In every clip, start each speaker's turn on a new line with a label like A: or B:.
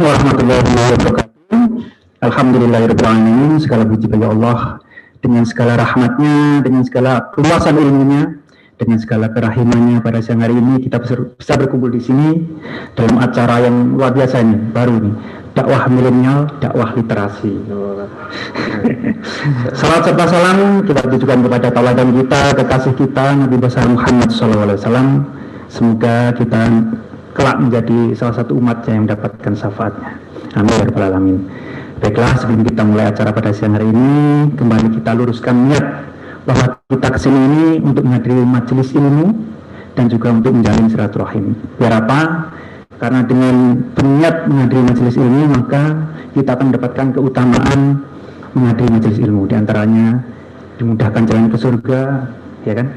A: Warahmatullahi wabarakatuh. Alhamdulillahirabbil alamin. Segala puji bagi Allah dengan segala rahmatnya, dengan segala keluasan ilmunya, dengan segala kerahimannya. Pada siang hari ini kita bisa berkumpul di sini dalam acara yang luar biasa ini, baru ini, dakwah milenial, dakwah literasi. Salam serta salam kita tujukan kepada tauladan kita, kekasih kita Nabi besar Muhammad SAW. Semoga kita kelak menjadi salah satu umatnya yang mendapatkan syafaatnya. Amin ya rabbal alamin. Baiklah, sebelum kita mulai acara pada siang hari ini, kembali kita luruskan niat bahwa kita kesini ini untuk menghadiri majelis ilmu dan juga untuk menjalin silaturahim. Biar apa? Karena dengan berniat menghadiri majelis ilmu, maka kita akan mendapatkan keutamaan menghadiri majelis ilmu. Di antaranya dimudahkan jalan ke surga, ya kan,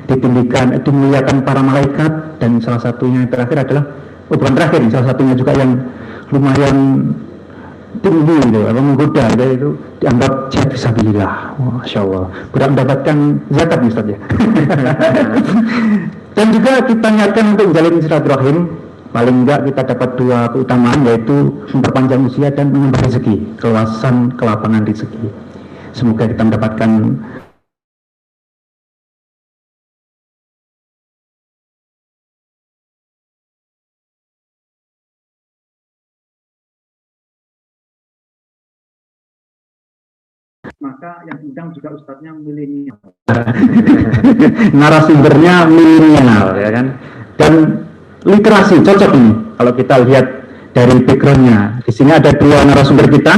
A: ditinggikan, dimuliakan para malaikat, dan salah satunya yang terakhir adalah, bukan terakhir, salah satunya juga yang lumayan tinggi gitu, menggoda, itu dianggap jihad fisabilillah. Masya Allah, sudah mendapatkan zakat nih Ustaz ya. Dan juga kita niatkan untuk menjalin silaturahim, paling enggak kita dapat dua keutamaan, yaitu memperpanjang usia dan menambah rezeki, keluasan kelapangan rezeki. Semoga kita mendapatkan maka yang diundang juga ustadznya milenial. Narasumbernya milenial, ya kan? Dan literasi cocok nih kalau kita lihat dari backgroundnya. Di sini ada dua narasumber kita.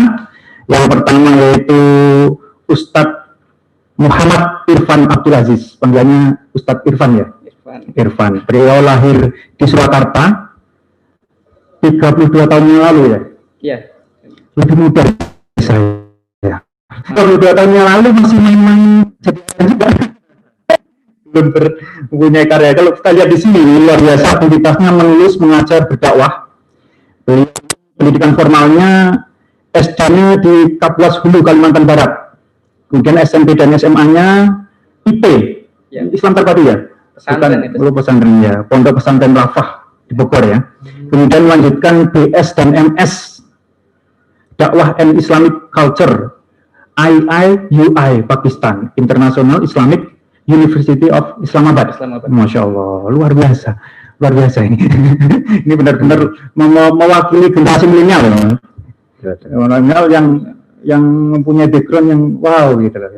A: Yang pertama yaitu Ustadz Muhammad Irfan Abdul Aziz, panggilannya Ustadz Irfan ya. Irfan. Beliau lahir di Surakarta 32 tahun yang lalu ya. Iya. Lebih muda dari saya. 32 tahun yang lalu masih main-main juga. Belum mempunyai karya. Kalau kita lihat di sini luar biasa aktivitasnya, menulis, mengajar, berdakwah. Pendidikan formalnya SD-nya di Kapuas Hulu, Kalimantan Barat. Kemudian SMP dan SMA-nya IP, ya. Islam Terpadu ya. Pesantren ya. Pondok Pesantren Rafah di Bogor ya. Kemudian melanjutkan BS dan MS Dakwah and Islamic Culture IIUI Pakistan, International Islamic University of Islamabad. Masya Allah, luar biasa ini. Ini benar-benar mewakili generasi milenial, milenial yang mempunyai background yang wow gitu loh.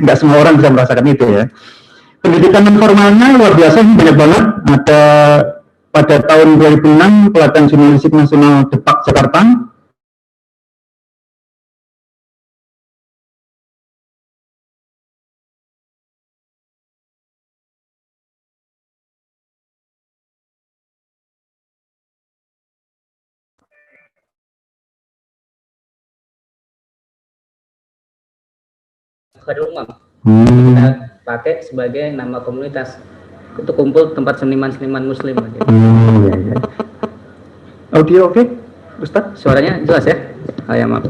A: Nggak semua orang bisa merasakan itu ya. Pendidikan informalnya luar biasa, banyak banget. Ada pada tahun 2006 pelatihan jurnalistik nasional Depak Jakarta.
B: Khairul Umam. Kita pakai sebagai nama komunitas untuk kumpul tempat seniman-seniman muslim.
A: Ya. Audio oke, Ustaz?
B: Suaranya jelas ya? Ya, maaf.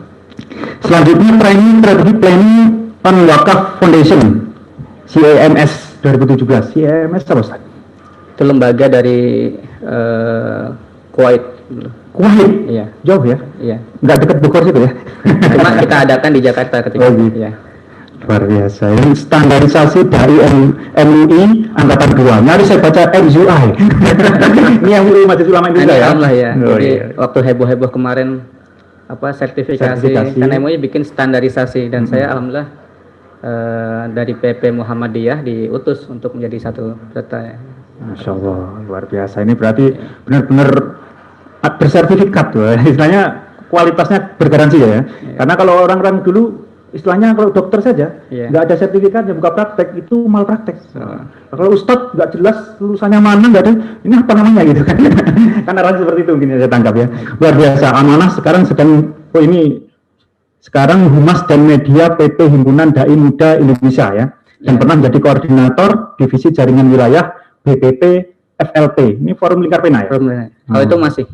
A: Selanjutnya training strategi planning Wakaf Foundation CAMS 2017. CAMS apa Ustaz?
B: Itu lembaga dari Kuwait.
A: Kuwait?
B: Iya.
A: Jauh ya?
B: Iya.
A: Nggak dekat Bogor situ ya?
B: Cuma kita adakan di Jakarta ketika
A: gitu.
B: Ya.
A: Luar biasa. Ini standarisasi dari MUI Angkatan 2. Ini harus saya baca MUI. Ini yang MUI Majelis Ulama Indonesia ya?
B: Alhamdulillah ya. Jadi waktu heboh-heboh kemarin sertifikasi. Kan MUI bikin standarisasi dan saya alhamdulillah dari PP Muhammadiyah diutus untuk menjadi satu peserta ya.
A: Masya Allah, luar biasa. Ini berarti benar-benar bersertifikat tuh. Istilahnya kualitasnya bergaransi ya. Karena kalau orang-orang dulu istilahnya kalau dokter saja nggak ada sertifikatnya, buka praktek itu malpraktek. Kalau ustadz nggak jelas lulusannya mana, nggak ada ini apa namanya gitu kan. Karena orang seperti itu mungkin saya tangkap ya. Luar biasa. Amanah sekarang sedang sekarang Humas dan Media PT Himpunan Dai Muda Indonesia ya, dan pernah menjadi koordinator divisi jaringan wilayah BPP FLP. Ini forum lingkar pena ya?
B: Kalau itu masih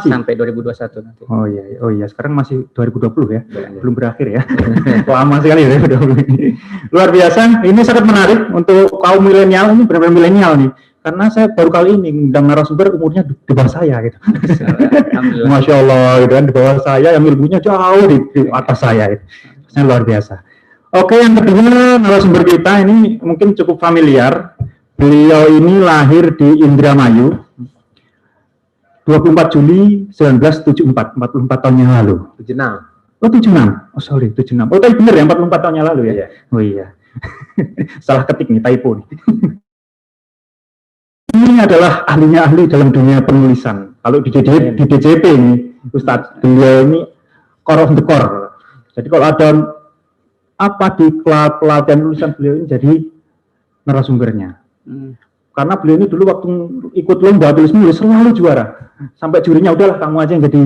B: sampai 2021 nanti.
A: Oh iya, sekarang masih 2020 ya, belum berakhir ya. Lama sekali ya 2020. Luar biasa, ini sangat menarik untuk kaum milenial, ini benar-benar milenial nih. karena saya baru kali ini ngundang narasumber umurnya di bawah saya gitu.
B: Alhamdulillah.
A: Masya Allah gitu kan, di bawah saya yang ilmunya jauh di atas saya gitu. Saya luar biasa. Oke, yang kedua narasumber kita ini mungkin cukup familiar. Beliau ini lahir di Indramayu 24 Juli 1974, 44 tahun yang lalu.
C: 76.
A: Oh 76, oh sorry 76. Oh tapi bener ya 44 tahun yang lalu ya?
C: Iya.
A: Oh iya, salah ketik nih, typo nih. Ini adalah ahli dalam dunia penulisan. Kalau di DJP ini, Ustadz, beliau ini core of the core. Jadi kalau ada apa di pelatihan tulisan beliau ini jadi narasumbernya. Karena beliau ini dulu waktu ikut lomba tulis menulis selalu juara. Sampai jurinya udahlah kamu aja yang jadi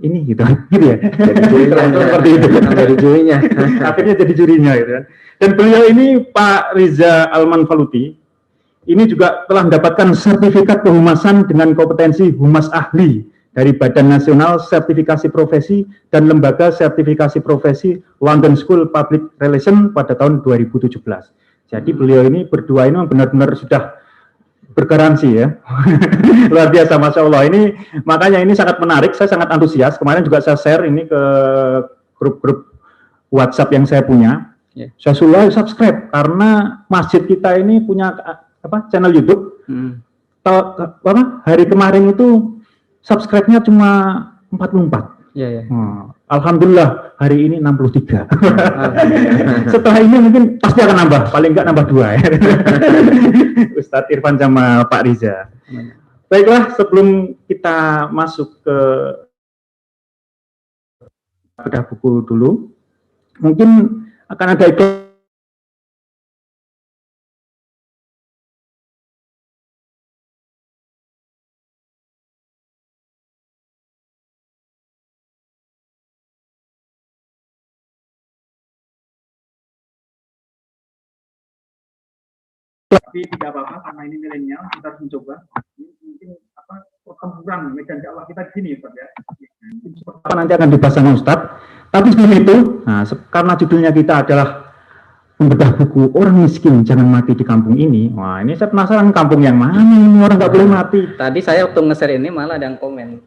A: ini gitu ya.
C: Jadi jurinya
A: seperti itu.
C: Jadi jurinya.
A: Akhirnya jadi jurinya gitu kan. Dan beliau ini Pak Riza Almanfaluti ini juga telah mendapatkan sertifikat kehumasan dengan kompetensi humas ahli dari Badan Nasional Sertifikasi Profesi dan Lembaga Sertifikasi Profesi London School Public Relations pada tahun 2017. Jadi beliau ini berdua ini benar-benar sudah bergaransi ya. Luar biasa, Masya Allah. Ini makanya ini sangat menarik, saya sangat antusias. Kemarin juga saya share ini ke grup-grup WhatsApp yang saya punya.
B: Yeah.
A: Saya suruh subscribe karena masjid kita ini punya channel YouTube. Hari kemarin itu subscribe-nya cuma 44.
B: Iya.
A: Alhamdulillah hari ini 63. Setelah ini mungkin pasti akan nambah, paling enggak nambah 2 ya. Ustadz Irfan sama Pak Riza. Baiklah, sebelum kita masuk ke bedah buku dulu, mungkin akan ada iklan. Tapi tidak apa-apa karena ini milenial, kita harus mencoba. Ini mungkin pertempuran medan dakwah kita gini Pak ya. Nanti akan dibahas sama Ustadz. Tapi sebelum itu, karena judulnya kita adalah membedah buku Orang Miskin Jangan Mati di Kampung Ini. Wah, ini saya penasaran kampung yang mana ini orang nggak boleh mati.
B: Tadi saya waktu nge-share ini malah ada yang komen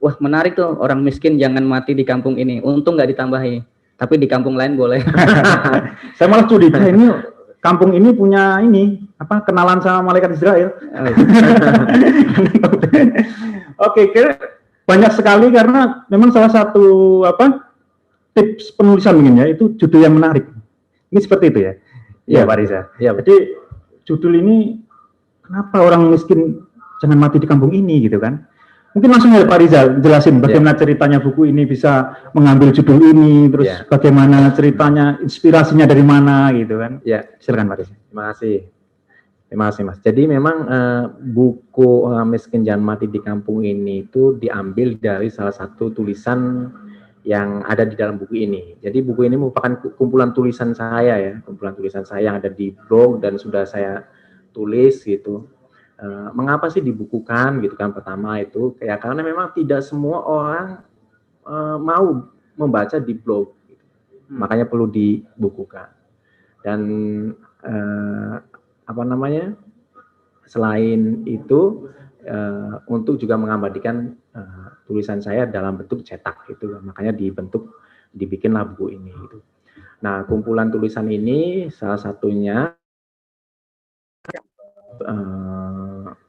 B: wah menarik tuh, orang miskin jangan mati di kampung ini. Untung nggak ditambahi. Tapi di kampung lain boleh.
A: Saya malah curiga ini kampung ini punya kenalan sama malaikat Israel. Oke, banyak sekali karena memang salah satu tips penulisan mungkin ya itu judul yang menarik. Ini seperti itu ya. Iya Pak Riza.
C: Ya,
A: jadi judul ini kenapa orang miskin jangan mati di kampung ini gitu kan? Mungkin langsung Pak Riza jelasin bagaimana ceritanya buku ini bisa mengambil judul ini, terus bagaimana ceritanya, inspirasinya dari mana gitu kan.
C: Ya,
A: silakan Pak Riza.
C: Terima kasih Mas. Jadi memang buku Orang Miskin Jangan Mati di Kampung ini itu diambil dari salah satu tulisan yang ada di dalam buku ini. Jadi buku ini merupakan kumpulan tulisan saya ya, kumpulan tulisan saya yang ada di blog dan sudah saya tulis gitu. Mengapa sih dibukukan gitu kan, pertama itu kayak karena memang tidak semua orang mau membaca di blog gitu. Makanya perlu dibukukan. Dan selain itu untuk juga mengabadikan tulisan saya dalam bentuk cetak gitu, makanya dibikinlah buku ini gitu. Nah, kumpulan tulisan ini salah satunya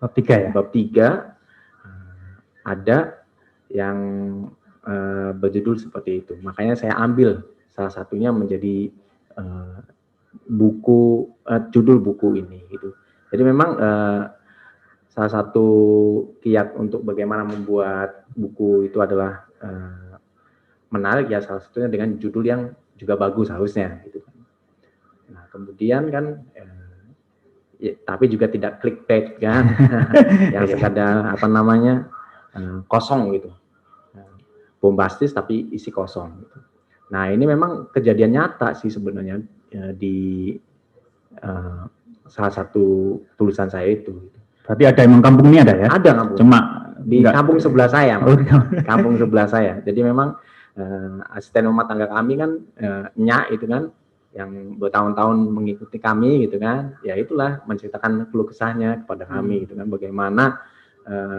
A: bab 3 ya.
C: Bab 3 ada yang berjudul seperti itu. Makanya saya ambil salah satunya menjadi judul buku ini gitu. Jadi memang salah satu kiat untuk bagaimana membuat buku itu adalah menarik ya, salah satunya dengan judul yang juga bagus harusnya gitu. Nah, kemudian kan tapi juga tidak clickbait kan, yang sekadar kosong gitu, bombastis tapi isi kosong gitu. Nah, ini memang kejadian nyata sih sebenarnya di salah satu tulisan saya itu.
A: Berarti ada emang kampung ini ada ya?
C: Ada kampung.
A: Cuma
C: di kampung sebelah saya, kampung sebelah saya. Jadi memang asisten rumah tangga kami kan Nyak itu kan yang bertahun-tahun mengikuti kami gitu kan, ya itulah menceritakan keluh kesahnya kepada kami gitu kan, bagaimana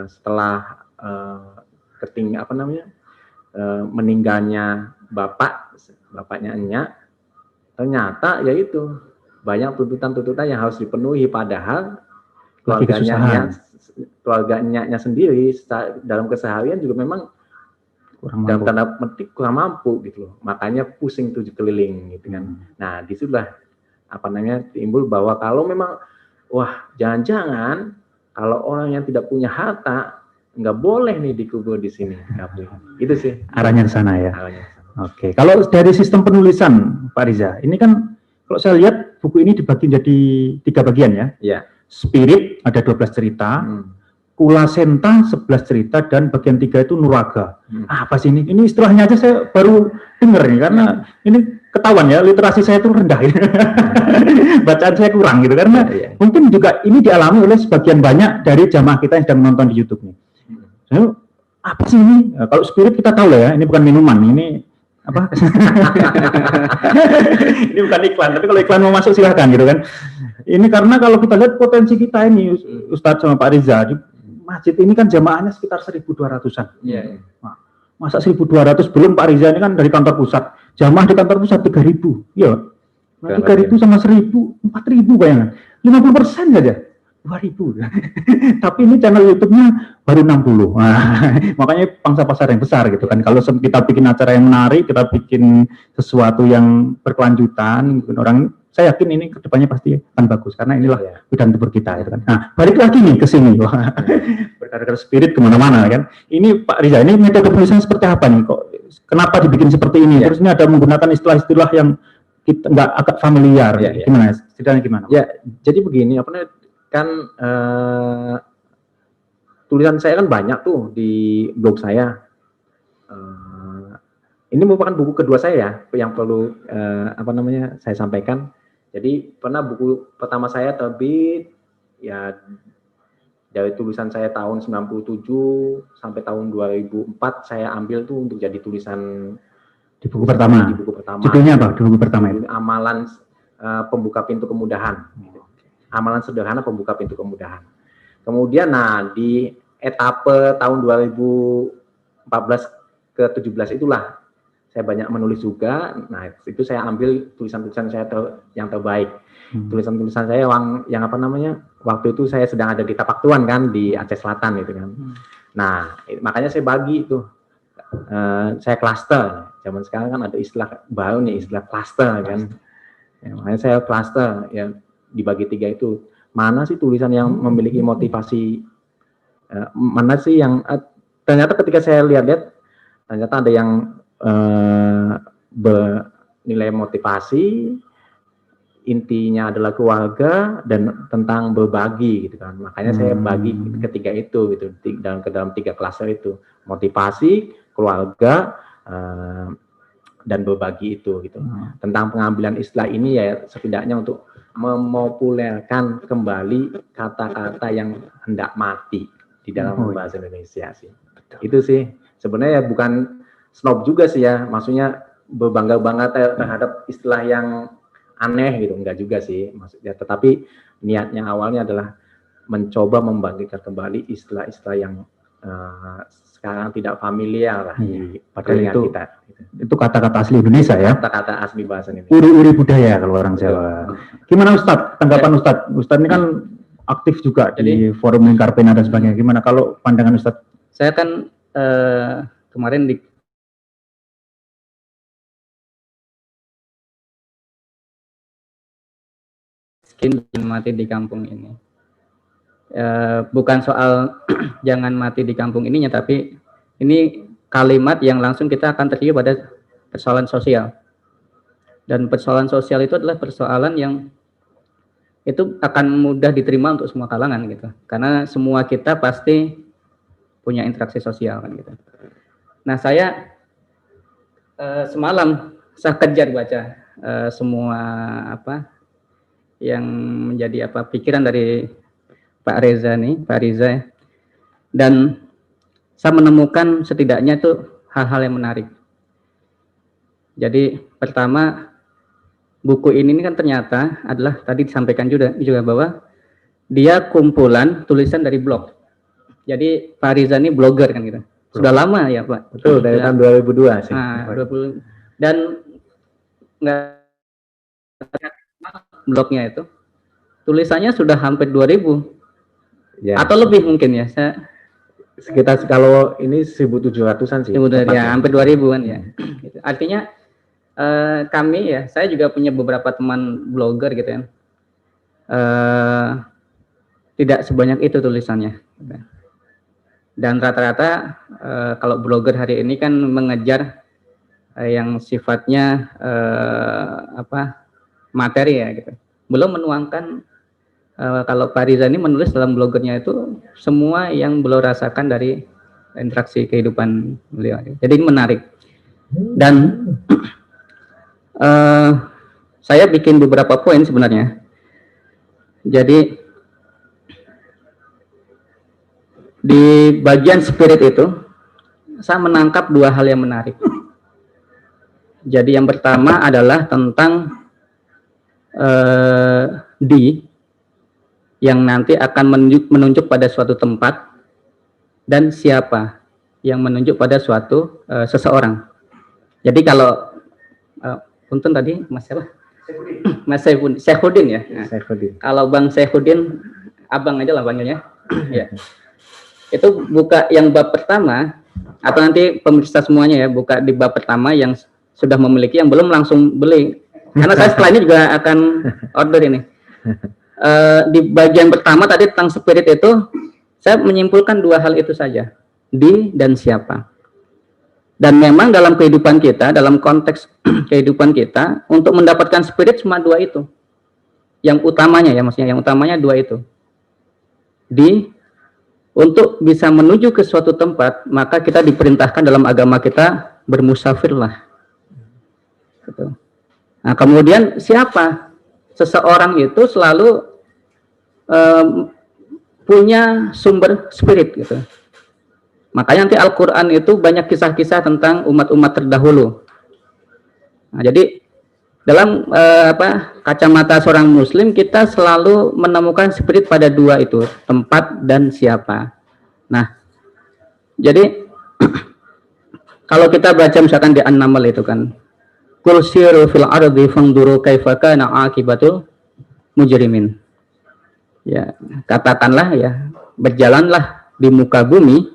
C: setelah meninggalnya bapaknya Enya, ternyata yaitu banyak tuntutan-tuntutan yang harus dipenuhi, padahal keluarganya sendiri dalam keseharian juga memang dalam tanda petik kurang mampu gitu loh, makanya pusing 7 keliling gitu kan. Nah disitulah timbul bahwa kalau memang jangan-jangan kalau orang yang tidak punya harta nggak boleh nih dikubur di sini. Itu sih
A: arahnya ke sana ya.
C: arahnya ke sana.
A: Oke, kalau dari sistem penulisan Pak Riza, ini kan kalau saya lihat buku ini dibagi jadi 3 bagian ya.
C: Iya.
A: Spirit ada 12 cerita, Kulasenta 11 cerita, dan bagian 3 itu Nuraga. Apa sih ini? Ini istilahnya aja saya baru dengar nih, karena ini ketahuan ya, literasi saya itu rendah. Bacaan saya kurang gitu, karena mungkin juga ini dialami oleh sebagian banyak dari jamaah kita yang sedang menonton di YouTube nih. Apa sih ini? Kalau spirit kita tahu lah ya, ini bukan minuman, ini apa? Ini bukan iklan, tapi kalau iklan mau masuk silahkan gitu kan. Ini karena kalau kita lihat potensi kita ini, Ustadz sama Pak Riza, masjid ini kan jamaahnya sekitar 1.200-an.
C: Iya.
A: Nah, masa 1.200 belum Pak Riza ini kan dari kantor pusat, jamaah di kantor pusat 3.000, iya. Nah, 3.000 sama 1.000, 4.000 bayangan, 50% saja. 2.000. Tapi ini channel YouTube-nya baru 60. Nah, makanya pangsa pasar yang besar gitu kan. Kalau kita bikin acara yang menarik, kita bikin sesuatu yang berkelanjutan, orang, saya yakin ini kedepannya pasti akan bagus karena inilah bidang tubuh kita gitu kan. Nah, balik lagi nih ke sini. Berkarakter spirit kemana-mana kan. Ini Pak Riza, ini metode penulisan seperti apa nih? Kok kenapa dibikin seperti ini? Terus ini ada menggunakan istilah-istilah yang kita nggak agak familiar. Gimana? Ceritanya gimana?
C: Ya, jadi begini, kan tulisan saya kan banyak tuh di blog saya. Ini merupakan buku kedua saya yang perlu saya sampaikan. Jadi pernah buku pertama saya terbit ya dari tulisan saya tahun 97 sampai tahun 2004 saya ambil tuh untuk jadi tulisan
A: di buku pertama.
C: Di buku pertama.
A: Judulnya apa? Di buku pertama itu?
C: Amalan pembuka pintu kemudahan. Amalan sederhana pembuka pintu kemudahan. Kemudian di etape tahun 2014 ke 17 itulah saya banyak menulis juga. Nah, itu saya ambil tulisan-tulisan saya yang terbaik. Tulisan-tulisan saya yang waktu itu saya sedang ada di Tapak Tuan kan di Aceh Selatan gitu kan. Nah, makanya saya bagi itu. Saya klaster. Zaman sekarang kan ada istilah baru nih, istilah klaster kan. Ya, makanya saya klaster ya. Dibagi 3 itu, mana sih tulisan yang memiliki motivasi, mana sih yang ternyata ketika saya lihat-lihat ternyata ada yang bernilai motivasi, intinya adalah keluarga dan tentang berbagi gitu kan. Makanya saya bagi ketiga itu gitu dalam 3 klaster itu, motivasi, keluarga, dan berbagi itu gitu. Tentang pengambilan istilah ini ya setidaknya untuk memopulerkan kembali kata-kata yang hendak mati di dalam bahasa Indonesia sih. Itu sih sebenarnya bukan snob juga sih ya, maksudnya berbangga-bangga terhadap istilah yang aneh gitu, enggak juga sih maksudnya, tetapi niatnya awalnya adalah mencoba membangkitkan kembali istilah-istilah yang sekarang tidak familiar lah di telinga kita.
A: Itu kata-kata asli Indonesia ya?
C: Kata-kata asli bahasa Indonesia.
A: Uri-uri budaya kalau orang Jawa. Gimana Ustadz? Tanggapan Ustadz? Ustadz ini kan aktif juga di forum Lingkarpena dan sebagainya. Gimana kalau pandangan Ustadz?
B: Saya kan kemarin di mati di kampung ini. Bukan soal jangan mati di kampung ininya, tapi ini kalimat yang langsung kita akan terjadi pada persoalan sosial. Dan persoalan sosial itu adalah persoalan yang itu akan mudah diterima untuk semua kalangan gitu. Karena semua kita pasti punya interaksi sosial kan gitu. Nah, saya semalam saya kejar baca semua yang menjadi pikiran dari Pak Riza dan saya menemukan setidaknya itu hal-hal yang menarik. Jadi pertama, buku ini kan ternyata adalah tadi disampaikan juga bahwa dia kumpulan tulisan dari blog. Jadi Pak Riza ini blogger kan gitu. Sudah lama ya Pak.
C: Betul, dari tahun 2002 sih.
B: Nah, 20 dan nggak blognya itu tulisannya sudah hampir 2000
C: ya,
B: atau lebih mungkin ya. Saya
C: sekitar kalau ini 1700-an sih.
B: Ya, hampir 2000 kan ya. Artinya kami ya, saya juga punya beberapa teman blogger gitu ya. Tidak sebanyak itu tulisannya. Dan rata-rata kalau blogger hari ini kan mengejar yang sifatnya materi ya gitu. Belum menuangkan kalau Pak Riza ini menulis dalam blogernya itu semua yang beliau rasakan dari interaksi kehidupan beliau. Jadi ini menarik. Dan saya bikin beberapa poin sebenarnya. Jadi di bagian spirit itu saya menangkap dua hal yang menarik. Jadi yang pertama adalah tentang yang nanti akan menunjuk pada suatu tempat dan siapa yang menunjuk pada suatu seseorang. Jadi kalau punten tadi Mas siapa? Mas Saifuddin ya. Nah, kalau Bang Saifuddin, abang aja lah panggilnya. Ya. Itu buka yang bab pertama, atau nanti pemirsa semuanya ya, buka di bab pertama yang sudah memiliki, yang belum langsung beli. Karena saya setelah ini juga akan order ini. Di bagian pertama tadi tentang spirit itu, saya menyimpulkan dua hal itu saja, di dan siapa. Dan memang dalam kehidupan kita, dalam konteks kehidupan kita, untuk mendapatkan spirit cuma dua itu. Yang utamanya ya, maksudnya yang utamanya dua itu. Untuk bisa menuju ke suatu tempat, maka kita diperintahkan dalam agama kita bermusafirlah. Gitu. Nah, kemudian siapa? Seseorang itu selalu punya sumber spirit gitu. Makanya nanti Al-Quran itu banyak kisah-kisah tentang umat-umat terdahulu. Nah, jadi dalam kacamata seorang muslim kita selalu menemukan spirit pada dua itu, tempat dan siapa. Nah, jadi kalau kita baca misalkan di An-Naml itu kan, Qul siru fil ardi fanzuru kaifa kana aqibatul mujrimin. Ya, katakanlah ya, berjalanlah di muka bumi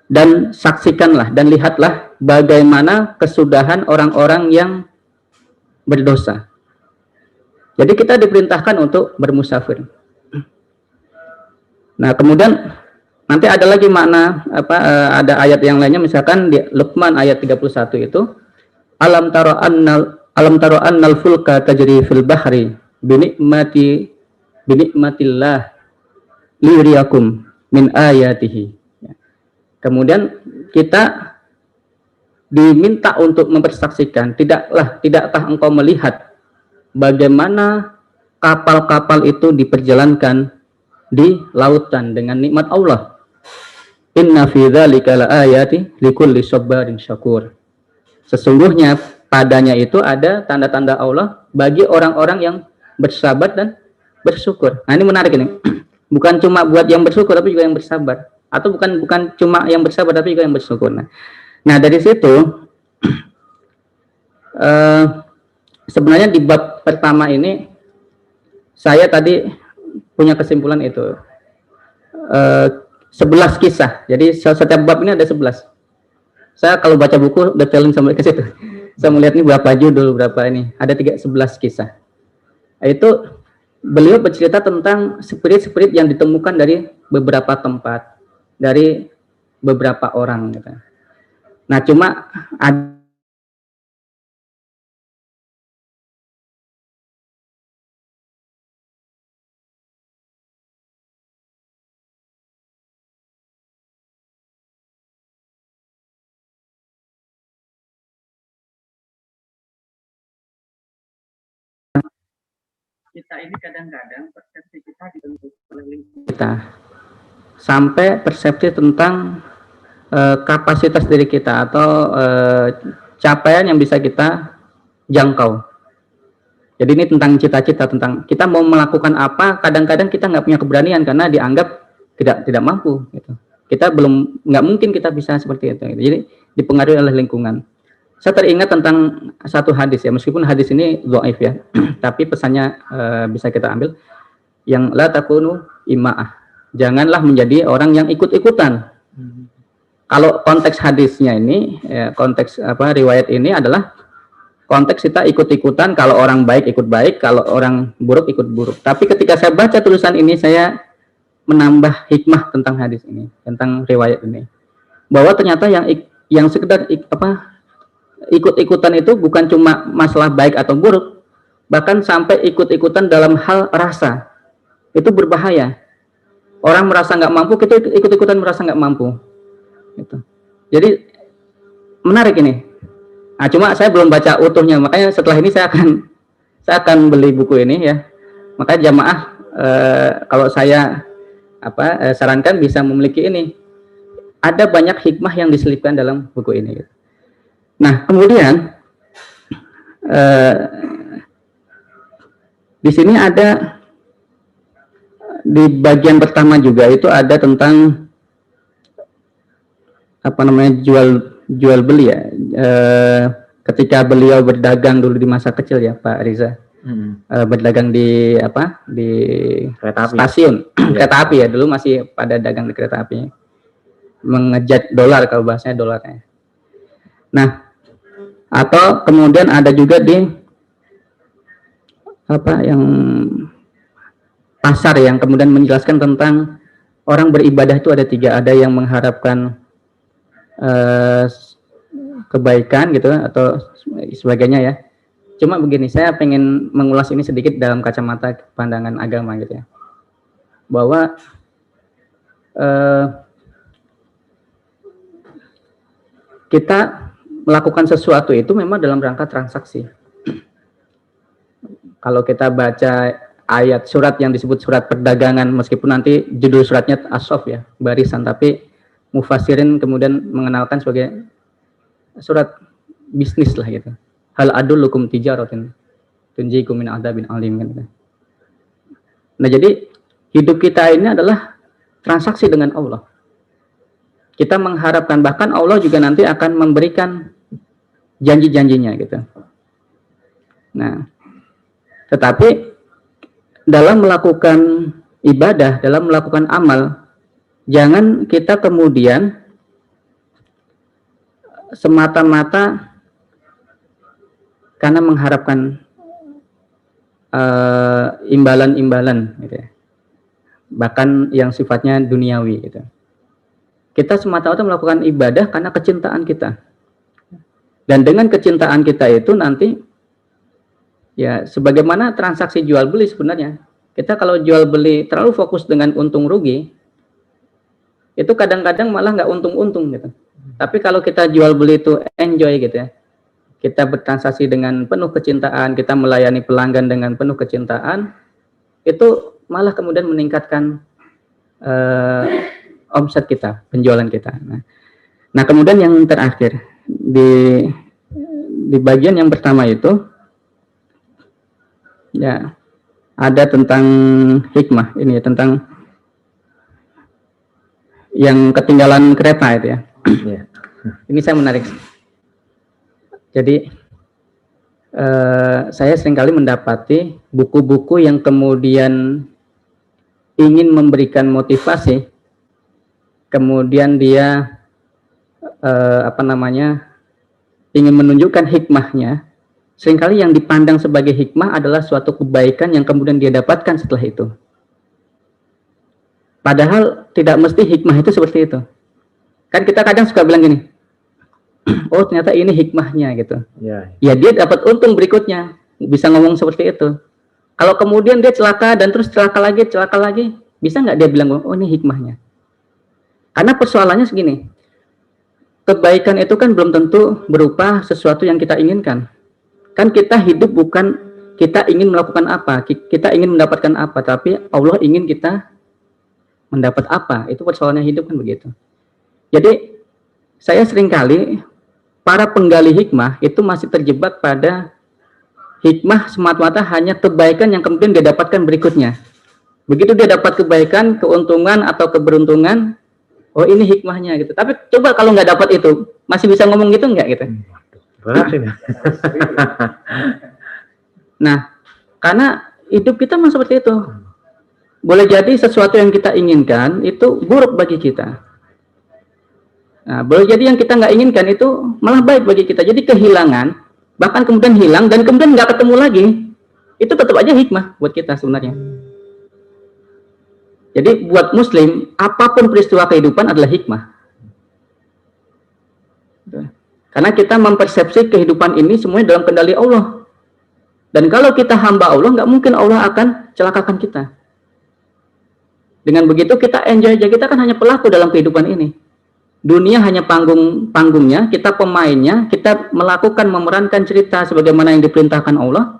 B: dan saksikanlah dan lihatlah bagaimana kesudahan orang-orang yang berdosa. Jadi kita diperintahkan untuk bermusafir. Nah, kemudian nanti ada lagi makna ada ayat yang lainnya, misalkan di Luqman ayat 31 itu alam taro annal fulka tajri fil bahri binikmatillah liyuriyakum min ayatihi. Kemudian kita diminta untuk mempersaksikan, tidakkah engkau melihat bagaimana kapal-kapal itu diperjalankan di lautan dengan nikmat Allah. Inna fi dzalika laayati likulli sabarin syakur. Sesungguhnya padanya itu ada tanda-tanda Allah bagi orang-orang yang bersabar dan bersyukur. Nah, ini menarik ini. Bukan cuma buat yang bersyukur tapi juga yang bersabar. Atau bukan cuma yang bersabar tapi juga yang bersyukur. Nah, dari situ sebenarnya di bab pertama ini saya tadi punya kesimpulan itu 11 kisah. Jadi setiap bab ini ada 11. Saya kalau baca buku detailin sampai ke situ. Saya melihat ini berapa judul, berapa ini. Ada 11 kisah. Itu beliau bercerita tentang spirit-spirit yang ditemukan dari beberapa tempat, dari beberapa orang gitu. Nah, cuma ada kita ini kadang-kadang persepsi kita ditentukan oleh lingkungan kita, sampai persepsi tentang kapasitas diri kita atau capaian yang bisa kita jangkau. Jadi ini tentang cita-cita, tentang kita mau melakukan apa, kadang-kadang kita nggak punya keberanian karena dianggap tidak mampu. Gitu. Kita nggak mungkin kita bisa seperti itu. Gitu. Jadi dipengaruhi oleh lingkungan. Saya teringat tentang satu hadis ya, meskipun hadis ini dhaif ya, tapi pesannya bisa kita ambil. Yang la takunu ima'ah. Janganlah menjadi orang yang ikut-ikutan. Kalau konteks hadisnya ini, ya, konteks riwayat ini adalah konteks kita ikut-ikutan, kalau orang baik ikut baik, kalau orang buruk ikut buruk. Tapi ketika saya baca tulisan ini, saya menambah hikmah tentang hadis ini, tentang riwayat ini, bahwa ternyata yang sekedar ikut-ikutan itu bukan cuma masalah baik atau buruk, bahkan sampai ikut-ikutan dalam hal rasa, itu berbahaya. Orang merasa nggak mampu, kita ikut-ikutan merasa nggak mampu. Gitu. Jadi menarik ini. Nah, cuma saya belum baca utuhnya, makanya setelah ini saya akan beli buku ini ya. Makanya jamaah kalau saya sarankan bisa memiliki ini. Ada banyak hikmah yang diselipkan dalam buku ini. Nah, kemudian di sini ada di bagian pertama juga itu ada tentang jual beli ya, ketika beliau berdagang dulu di masa kecil ya Pak Riza, berdagang di kereta api. Stasiun kereta api ya, dulu masih pada dagang di kereta api, mengejat dolar kalau bahasanya dolarnya. Nah, atau kemudian ada juga di yang pasar yang kemudian menjelaskan tentang orang beribadah itu ada 3, ada yang mengharapkan kebaikan gitu atau sebagainya ya. Cuma begini, saya pengen mengulas ini sedikit dalam kacamata pandangan agama gitu ya, bahwa kita melakukan sesuatu itu memang dalam rangka transaksi. Kalau kita baca ayat surat yang disebut surat perdagangan, meskipun nanti judul suratnya as-sof ya, barisan, tapi mufassirin kemudian mengenalkan sebagai surat bisnis lah gitu. Hal adullukum tijaratin tunjikum min adzabin alim gitu. Nah, jadi hidup kita ini adalah transaksi dengan Allah. Kita mengharapkan, bahkan Allah juga nanti akan memberikan janji-janjinya gitu. Nah, tetapi dalam melakukan ibadah, dalam melakukan amal, jangan kita kemudian semata-mata karena mengharapkan imbalan-imbalan gitu ya. Bahkan yang sifatnya duniawi gitu. Kita semata-mata melakukan ibadah karena kecintaan kita. Dan dengan kecintaan kita itu nanti ya sebagaimana transaksi jual beli sebenarnya. Kita kalau jual beli terlalu fokus dengan untung rugi, itu kadang-kadang malah nggak untung-untung gitu. Tapi kalau kita jual beli itu enjoy gitu ya, kita bertransaksi dengan penuh kecintaan, kita melayani pelanggan dengan penuh kecintaan, itu malah kemudian meningkatkan omset kita, penjualan kita. Nah kemudian yang terakhir di bagian yang pertama itu ya ada tentang hikmah ini ya, tentang yang ketinggalan kereta itu ya. Ini saya menarik. Jadi saya seringkali mendapati buku-buku yang kemudian ingin memberikan motivasi, kemudian dia ingin menunjukkan hikmahnya. Seringkali yang dipandang sebagai hikmah adalah suatu kebaikan yang kemudian dia dapatkan setelah itu. Padahal tidak mesti hikmah itu seperti itu. Kan kita kadang suka bilang gini, oh ternyata ini hikmahnya gitu. Ya dia dapat untung berikutnya, bisa ngomong seperti itu. Kalau kemudian dia celaka dan terus celaka lagi, bisa nggak dia bilang, oh ini hikmahnya? Karena persoalannya segini, kebaikan itu kan belum tentu berupa sesuatu yang kita inginkan. Kan kita hidup bukan kita ingin melakukan apa, kita ingin mendapatkan apa, tapi Allah ingin kita mendapat apa. Itu persoalannya hidup kan begitu. Jadi saya seringkali para penggali hikmah itu masih terjebak pada hikmah semata-mata hanya kebaikan yang kemudian dia dapatkan berikutnya. Begitu dia dapat kebaikan, keuntungan atau keberuntungan, oh ini hikmahnya gitu. Tapi coba kalau nggak dapat itu, masih bisa ngomong gitu nggak gitu?
C: Berat ini.
B: Nah, karena hidup kita memang seperti itu. Boleh jadi sesuatu yang kita inginkan itu buruk bagi kita. Nah, boleh jadi yang kita nggak inginkan itu malah baik bagi kita. Jadi kehilangan, bahkan kemudian hilang dan kemudian nggak ketemu lagi, itu tetap aja hikmah buat kita sebenarnya. Jadi buat Muslim, apapun peristiwa kehidupan adalah hikmah. Karena kita mempersepsi kehidupan ini semuanya dalam kendali Allah. Dan kalau kita hamba Allah, nggak mungkin Allah akan celakakan kita. Dengan begitu kita enjoy aja, kita kan hanya pelaku dalam kehidupan ini. Dunia hanya panggungnya, kita pemainnya, kita memerankan cerita sebagaimana yang diperintahkan Allah.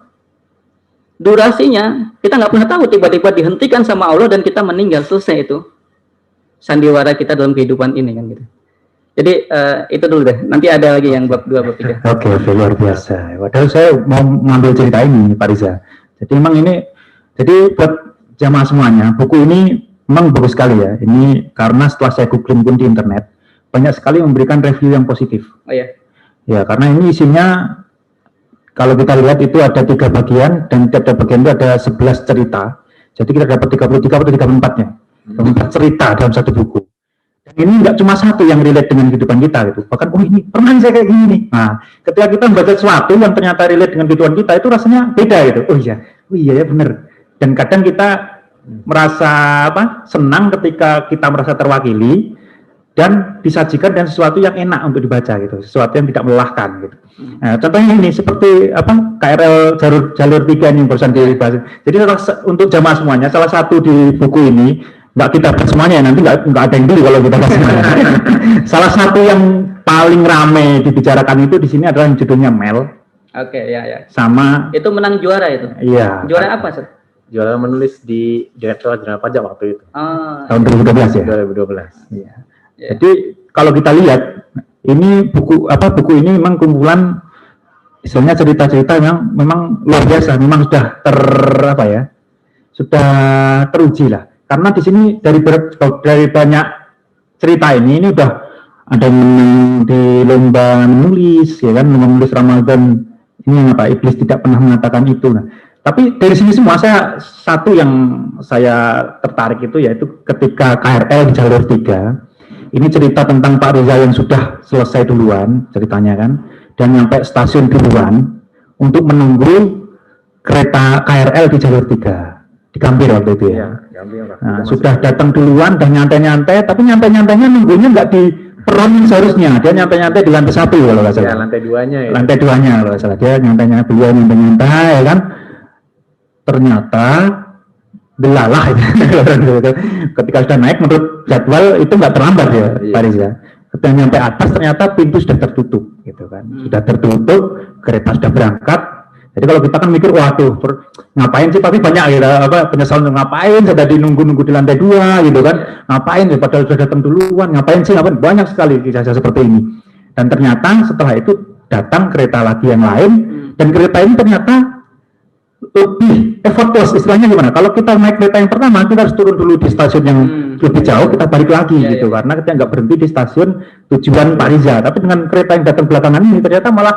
B: Durasinya, kita nggak pernah tahu, tiba-tiba dihentikan sama Allah dan kita meninggal, selesai itu. Sandiwara kita dalam kehidupan ini kan gitu. Jadi itu dulu deh, nanti ada lagi yang bab 2, bab 3.
A: Oke, luar biasa. Padahal saya mau mengambil cerita ini, Pak Riza. Jadi memang ini, jadi buat jamaah semuanya, buku ini memang bagus sekali ya. Ini karena setelah saya googling pun di internet, banyak sekali memberikan review yang positif.
B: Oh iya.
A: Ya, karena ini isinya, kalau kita lihat itu ada 3 bagian, dan tiap bagian itu ada 11 cerita. Jadi kita dapat 33 atau 34-nya. 34 cerita dalam satu buku. Dan ini nggak cuma satu yang relate dengan kehidupan kita gitu. Bahkan, oh ini pernah saya kayak gini nih. Nah, ketika kita membaca sesuatu yang ternyata relate dengan kehidupan kita, itu rasanya beda gitu. Oh iya ya benar. Dan kadang kita merasa senang ketika kita merasa terwakili, dan disajikan dengan sesuatu yang enak untuk dibaca gitu, sesuatu yang tidak melelahkan gitu. Nah, contohnya ini seperti KRL jalur 3 yang barusan dibahas. Jadi untuk jamaah semuanya, salah satu di buku ini nggak kita bahas semuanya, nanti nggak ada yang beli kalau kita bahas semuanya. Salah satu yang paling ramai dibicarakan itu di sini adalah yang judulnya Mel.
B: Oke, ya.
A: Sama
B: itu menang juara itu.
A: Iya.
B: Juara apa, Sir?
C: Juara menulis di Direktorat Jenderal Pajak waktu itu.
A: Tahun 2012 ya.
C: 2012.
A: Iya. Yeah. Jadi kalau kita lihat ini buku ini memang kumpulan istilahnya cerita-cerita yang memang luar biasa, memang sudah sudah teruji lah. Karena di sini dari banyak cerita ini udah ada yang menang di lomba menulis, ya kan, lomba menulis Ramadan ini iblis tidak pernah mengatakan itu. Nah, tapi dari sini semua satu yang saya tertarik itu yaitu ketika KRL di jalur 3. Ini cerita tentang Pak Riza yang sudah selesai duluan ceritanya kan, dan nyampe stasiun duluan untuk menunggu kereta KRL di jalur 3 di Gambir waktu itu ya. Nah, sudah datang duluan dan nyantai-nyantai, tapi nyantai-nyantainya nunggunya nggak di peron seharusnya, dia nyantai-nyantai di lantai 1 kalau nggak salah.
C: Ya, lantai 2-nya ya.
A: Lantai 2-nya kalau nggak salah, dia nyantai-nyantai ya kan. Ternyata delalah ketika sudah naik menurut jadwal itu nggak terlambat ya Pak Riza. Ketika nyampe atas ternyata pintu sudah tertutup gitu kan. Sudah tertutup, kereta sudah berangkat. Jadi kalau kita kan mikir waduh ngapain sih, tapi banyak gitu penyesalan ngapain sudah nunggu di lantai 2 gitu kan. Ngapain padahal sudah datang duluan, ngapain banyak sekali kisah seperti ini. Dan ternyata setelah itu datang kereta lagi yang lain, dan kereta ini ternyata lebih effortless, istilahnya gimana? Kalau kita naik kereta yang pertama, kita harus turun dulu di stasiun yang lebih jauh, kita balik lagi gitu, karena kita nggak berhenti di stasiun tujuan Pak Riza. Tapi dengan kereta yang datang belakangan ini ternyata malah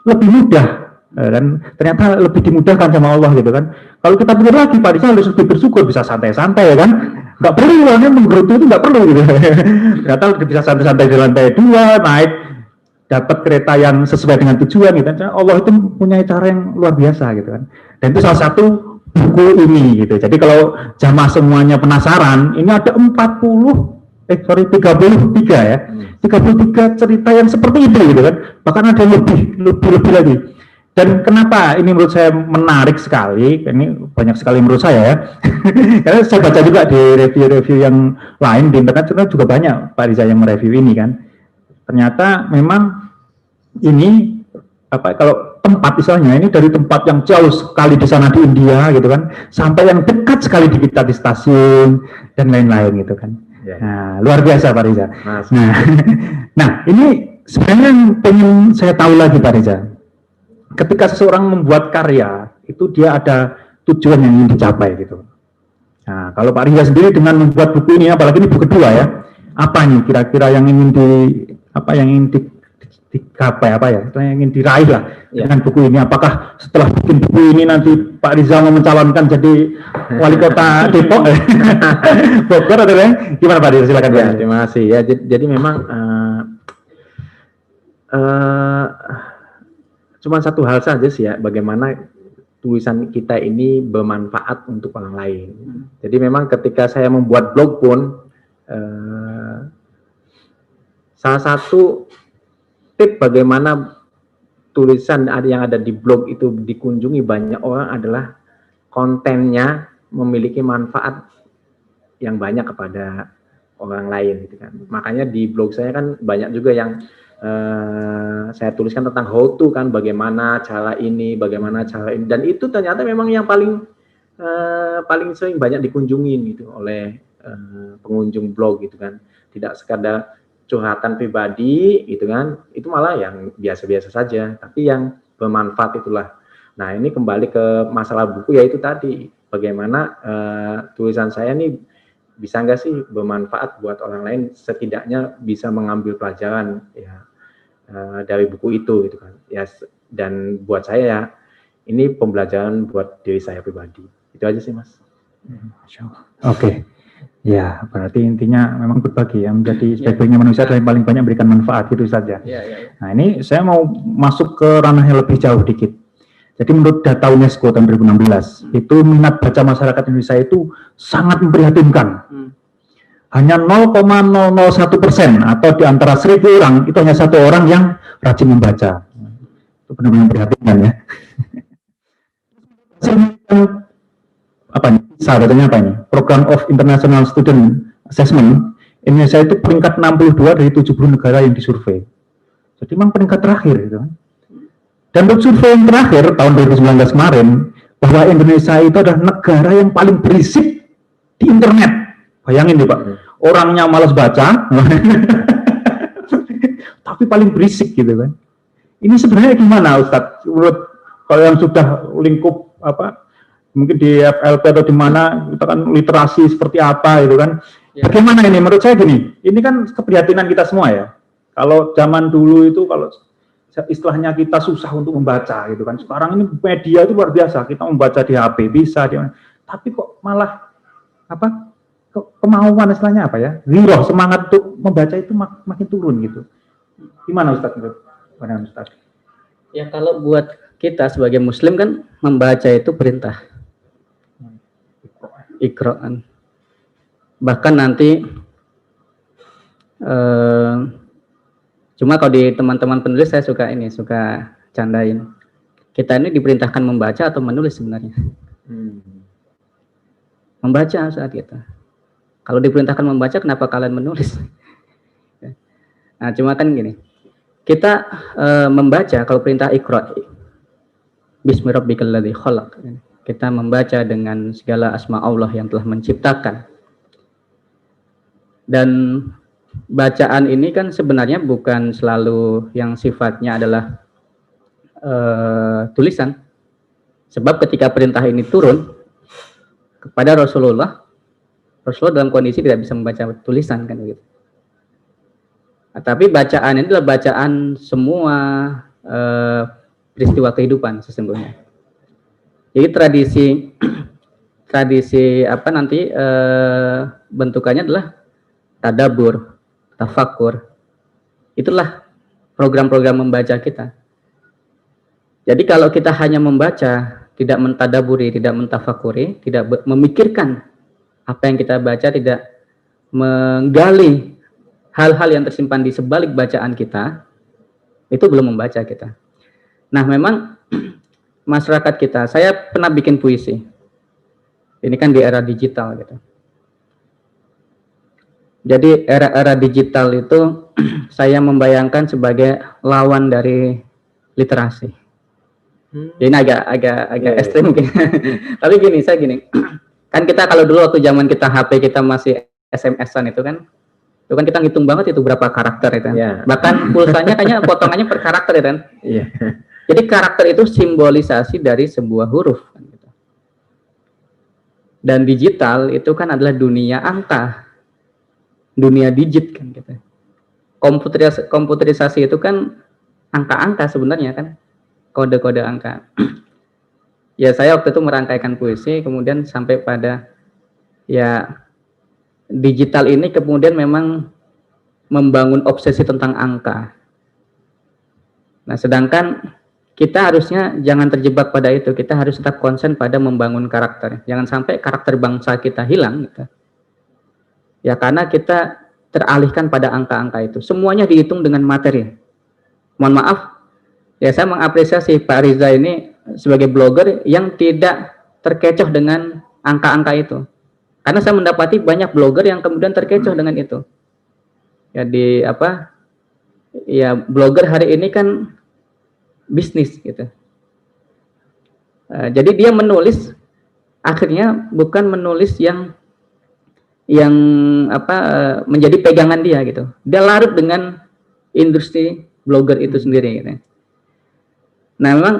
A: lebih mudah, dan ternyata lebih dimudahkan sama Allah gitu kan. Kalau kita pikir lagi, Pak Riza harus lebih bersyukur, bisa santai-santai ya kan, nggak perlu uangnya menggerutu itu nggak perlu gitu. Ternyata bisa santai-santai di lantai 2, naik dapat kereta yang sesuai dengan tujuan gitu. Allah itu punya cara yang luar biasa gitu kan. Dan itu salah satu buku ini gitu. Jadi kalau jamaah semuanya penasaran, ini ada 33 ya. 33 cerita yang seperti itu gitu kan. Bahkan ada lebih lagi. Dan kenapa ini menurut saya menarik sekali, ini banyak sekali menurut saya ya. Karena saya baca juga di review-review yang lain di internet juga banyak Pak Riza yang mereview ini kan. Ternyata memang ini kalau tempat misalnya ini dari tempat yang jauh sekali di sana di India gitu kan, sampai yang dekat sekali di kita di stasiun dan lain-lain gitu kan. Ya. Nah, luar biasa Pak Riza. Nah, ini sebenarnya yang pengen saya tahu lagi Pak Riza. ketika seseorang membuat karya itu dia ada tujuan yang ingin dicapai gitu. Nah, kalau Pak Riza sendiri dengan membuat buku ini, apalagi ini buku kedua ya, apa nih kira-kira yang ingin digapai, yang ingin diraih lah dengan buku ini? Apakah setelah bikin buku ini nanti Pak Riza mau mencalonkan jadi wali kota Depok? Bogor atau gimana Pak Riza? Silakan.
C: Ya, terima kasih ya. Jadi memang cuma satu hal saja sih ya, bagaimana tulisan kita ini bermanfaat untuk orang lain. Jadi memang ketika saya membuat blog pun, salah satu tip bagaimana tulisan yang ada di blog itu dikunjungi banyak orang adalah kontennya memiliki manfaat yang banyak kepada orang lain gitu kan. Makanya di blog saya kan banyak juga yang saya tuliskan tentang how to kan, bagaimana cara ini, dan itu ternyata memang yang paling sering banyak dikunjungin gitu oleh pengunjung blog gitu kan. Tidak sekadar curhatan pribadi gitu kan, itu malah yang biasa-biasa saja, tapi yang bermanfaat itulah. Nah, ini kembali ke masalah buku, yaitu tadi bagaimana tulisan saya nih bisa nggak sih bermanfaat buat orang lain, setidaknya bisa mengambil pelajaran ya dari buku itu gitu kan ya. Dan buat saya ya ini pembelajaran buat diri saya pribadi. Itu aja sih Mas.
A: Oke. Ya, berarti intinya memang berbagi ya, menjadi sebaik-baiknya manusia dan paling banyak memberikan manfaat, itu saja. Nah, ini saya mau masuk ke ranah yang lebih jauh dikit. Jadi menurut data UNESCO tahun 2016, itu minat baca masyarakat Indonesia itu sangat memprihatinkan. Hanya 0,001% atau di antara 1.000 orang, itu hanya 1 orang yang rajin membaca. Itu benar-benar memprihatinkan ya. Apa nih? Sahabatnya apa ini? Program of International Student Assessment, Indonesia itu peringkat 62 dari 70 negara yang disurvei. Jadi memang peringkat terakhir gitu. Dan untuk survei yang terakhir tahun 2019 kemarin, bahwa Indonesia itu adalah negara yang paling berisik di internet. Bayangin nih Pak, orangnya malas baca, tapi paling berisik gitu kan. Ini sebenarnya gimana Ustadz? Menurut kalau yang sudah lingkup mungkin di FLP atau di mana, kita kan literasi seperti apa gitu kan. Ya. Bagaimana ini? Menurut saya gini, ini kan keprihatinan kita semua ya. Kalau zaman dulu itu, kalau istilahnya kita susah untuk membaca gitu kan. Sekarang ini media itu luar biasa, kita membaca di HP bisa, tapi kok malah kemauan istilahnya giroh, semangat untuk membaca itu makin turun gitu. Gimana Ustadz? Gimana Ustadz?
B: Ya kalau buat kita sebagai Muslim kan membaca itu perintah. Iqra'an. Bahkan nanti cuma kalau di teman-teman penulis saya suka candain. Kita ini diperintahkan membaca atau menulis sebenarnya. Membaca saat kita. Kalau diperintahkan membaca, kenapa kalian menulis? Nah, cuma kan gini. Kita membaca kalau perintah Iqra' Bismi rabbikal ladzi khalaq. Kita membaca dengan segala asma Allah yang telah menciptakan. Dan bacaan ini kan sebenarnya bukan selalu yang sifatnya adalah tulisan. Sebab ketika perintah ini turun kepada Rasulullah dalam kondisi tidak bisa membaca tulisan kan gitu. Nah, tapi bacaan ini adalah bacaan semua peristiwa kehidupan sesungguhnya. Jadi tradisi bentukannya adalah tadabbur, tafakkur. Itulah program-program membaca kita. Jadi kalau kita hanya membaca, tidak mentadaburi, tidak mentafakuri, tidak memikirkan apa yang kita baca, tidak menggali hal-hal yang tersimpan di sebalik bacaan kita, itu belum membaca kita. Nah, memang masyarakat kita, saya pernah bikin puisi. Ini kan di era digital gitu. Jadi era digital itu saya membayangkan sebagai lawan dari literasi. Jadi ini agak ekstrim mungkin. Tapi saya gini. Kan kita kalau dulu waktu zaman kita HP kita masih SMS-an itu kan kita ngitung banget itu berapa karakter itu kan. Yeah. Bahkan pulsanya kayaknya potongannya per karakter itu kan. Yeah. Jadi karakter itu simbolisasi dari sebuah huruf. Kan, gitu. Dan digital itu kan adalah dunia angka, dunia digit kan gitu. Komputerisasi itu kan angka-angka sebenarnya kan, kode-kode angka. Ya saya waktu itu merangkaikan puisi, kemudian sampai pada ya digital ini kemudian memang membangun obsesi tentang angka. Nah sedangkan kita harusnya jangan terjebak pada itu, kita harus tetap konsen pada membangun karakter. Jangan sampai karakter bangsa kita hilang gitu. Ya karena kita teralihkan pada angka-angka itu. Semuanya dihitung dengan materi. Mohon maaf, ya saya mengapresiasi Pak Riza ini sebagai blogger yang tidak terkecoh dengan angka-angka itu. Karena saya mendapati banyak blogger yang kemudian terkecoh dengan itu. Ya di apa? Ya blogger hari ini kan bisnis gitu. Jadi dia menulis akhirnya bukan menulis yang apa menjadi pegangan dia gitu. Dia larut dengan industri blogger itu sendiri gitu. Nah, memang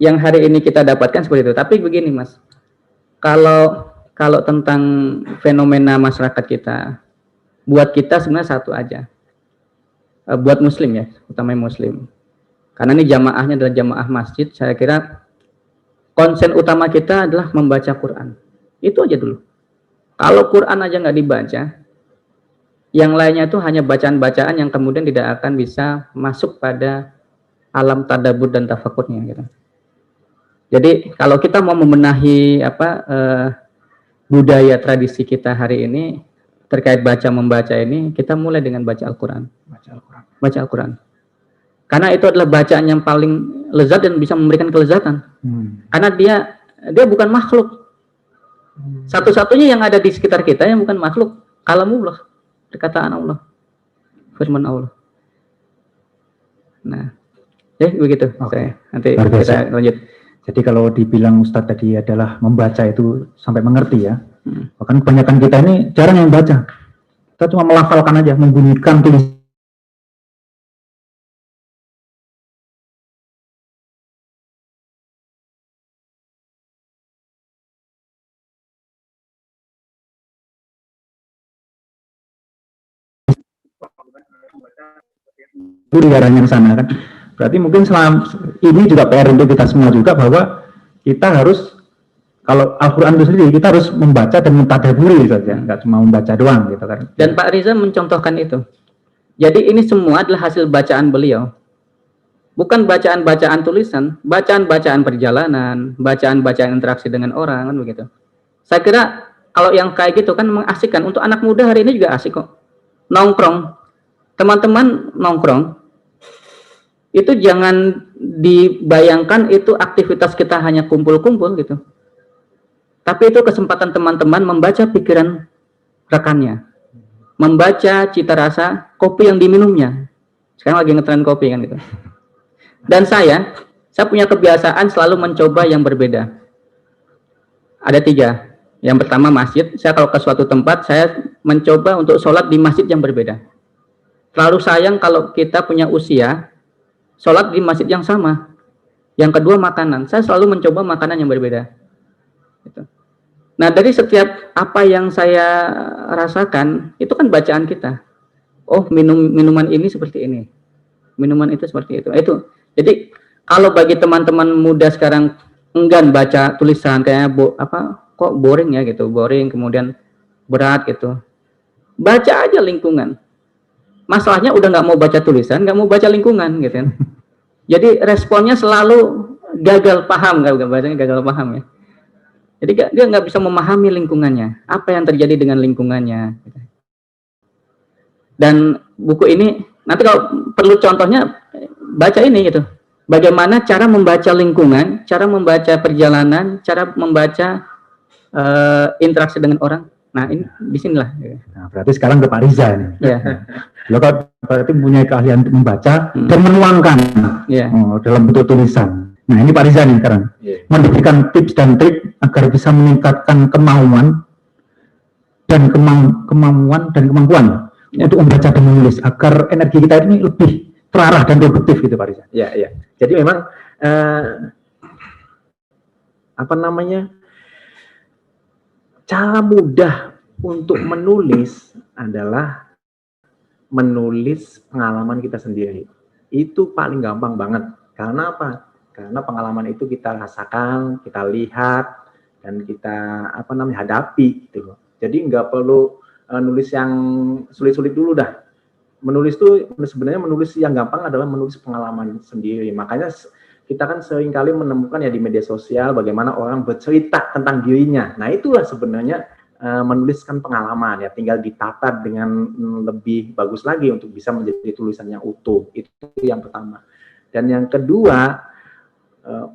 B: yang hari ini kita dapatkan seperti itu. Tapi begini, Mas. Kalau tentang fenomena masyarakat kita, buat kita sebenarnya satu aja. Buat muslim ya, utamanya muslim. Karena ini jamaahnya adalah jamaah masjid, saya kira konsen utama kita adalah membaca Quran. Itu aja dulu. Kalau Quran aja nggak dibaca, yang lainnya itu hanya bacaan-bacaan yang kemudian tidak akan bisa masuk pada alam tadabbur dan tafakurnya gitu. Jadi kalau kita mau membenahi budaya tradisi kita hari ini terkait baca membaca ini, kita mulai dengan baca Al-Quran. Baca Al-Quran. Karena itu adalah bacaan yang paling lezat dan bisa memberikan kelezatan. Karena dia bukan makhluk. Satu-satunya yang ada di sekitar kita yang bukan makhluk, kalamullah, perkataan Allah, firman Allah. Nah, begitu. Oke. Nanti kita lanjut.
A: Jadi kalau dibilang Ustadz tadi adalah membaca itu sampai mengerti ya. Bahkan kebanyakan kita ini jarang yang baca. Kita cuma melafalkan aja, membunyikan tulis. Diarahnya ke sana kan. Berarti mungkin ini juga PR untuk kita semua juga bahwa kita harus, kalau Al-Quran itu sendiri kita harus membaca dan mentadaburi saja, nggak cuma membaca doang gitu kan.
B: Dan Pak Riza mencontohkan itu. Jadi ini semua adalah hasil bacaan beliau. Bukan bacaan-bacaan tulisan, bacaan-bacaan perjalanan, bacaan-bacaan interaksi dengan orang kan begitu. Saya kira kalau yang kayak gitu kan mengasihkan. Untuk anak muda hari ini juga asik kok. Nongkrong. Teman-teman nongkrong. Itu jangan dibayangkan itu aktivitas kita hanya kumpul-kumpul gitu. Tapi itu kesempatan teman-teman membaca pikiran rekannya. Membaca cita rasa kopi yang diminumnya. Sekarang lagi ngetren kopi kan gitu. Dan saya punya kebiasaan selalu mencoba yang berbeda. Ada 3. Yang pertama masjid. Saya kalau ke suatu tempat, saya mencoba untuk sholat di masjid yang berbeda. Terlalu sayang kalau kita punya usia sholat di masjid yang sama. Yang kedua makanan. Saya selalu mencoba makanan yang berbeda. Gitu. Nah dari setiap apa yang saya rasakan, itu kan bacaan kita. Oh minuman ini seperti ini. Minuman itu seperti itu. Jadi kalau bagi teman-teman muda sekarang enggan baca tulisan, kayaknya kok boring ya gitu. Boring kemudian berat gitu. Baca aja lingkungan. Masalahnya udah nggak mau baca tulisan, nggak mau baca lingkungan gitu kan. Jadi responnya selalu gagal paham, bacanya gagal paham ya. Jadi dia nggak bisa memahami lingkungannya, apa yang terjadi dengan lingkungannya. Dan buku ini nanti kalau perlu contohnya baca ini gitu. Bagaimana cara membaca lingkungan, cara membaca perjalanan, cara membaca interaksi dengan orang. Nah ini disinilah.
A: Nah, berarti sekarang ke Pak Riza ini.
B: Ya.
A: Lo kan berarti mempunyai keahlian untuk membaca dan menuangkan dalam bentuk tulisan. Nah ini Pak Riza nih sekarang memberikan tips dan trik agar bisa meningkatkan kemampuan dan kemampuan untuk membaca dan menulis agar energi kita ini lebih terarah dan produktif gitu Pak Riza.
C: Ya, ya. Jadi memang apa namanya, cara mudah untuk menulis adalah menulis pengalaman kita sendiri. Itu paling gampang banget. Karena apa? Karena pengalaman itu kita rasakan, kita lihat, dan kita apa namanya hadapi gitu. Jadi nggak perlu nulis yang sulit-sulit dulu dah. Menulis tuh sebenarnya menulis yang gampang adalah menulis pengalaman sendiri. Makanya kita kan seringkali menemukan ya di media sosial bagaimana orang bercerita tentang dirinya. Nah itulah sebenarnya menuliskan pengalaman ya, tinggal ditata dengan lebih bagus lagi untuk bisa menjadi tulisan yang utuh. Itu yang pertama. Dan yang kedua,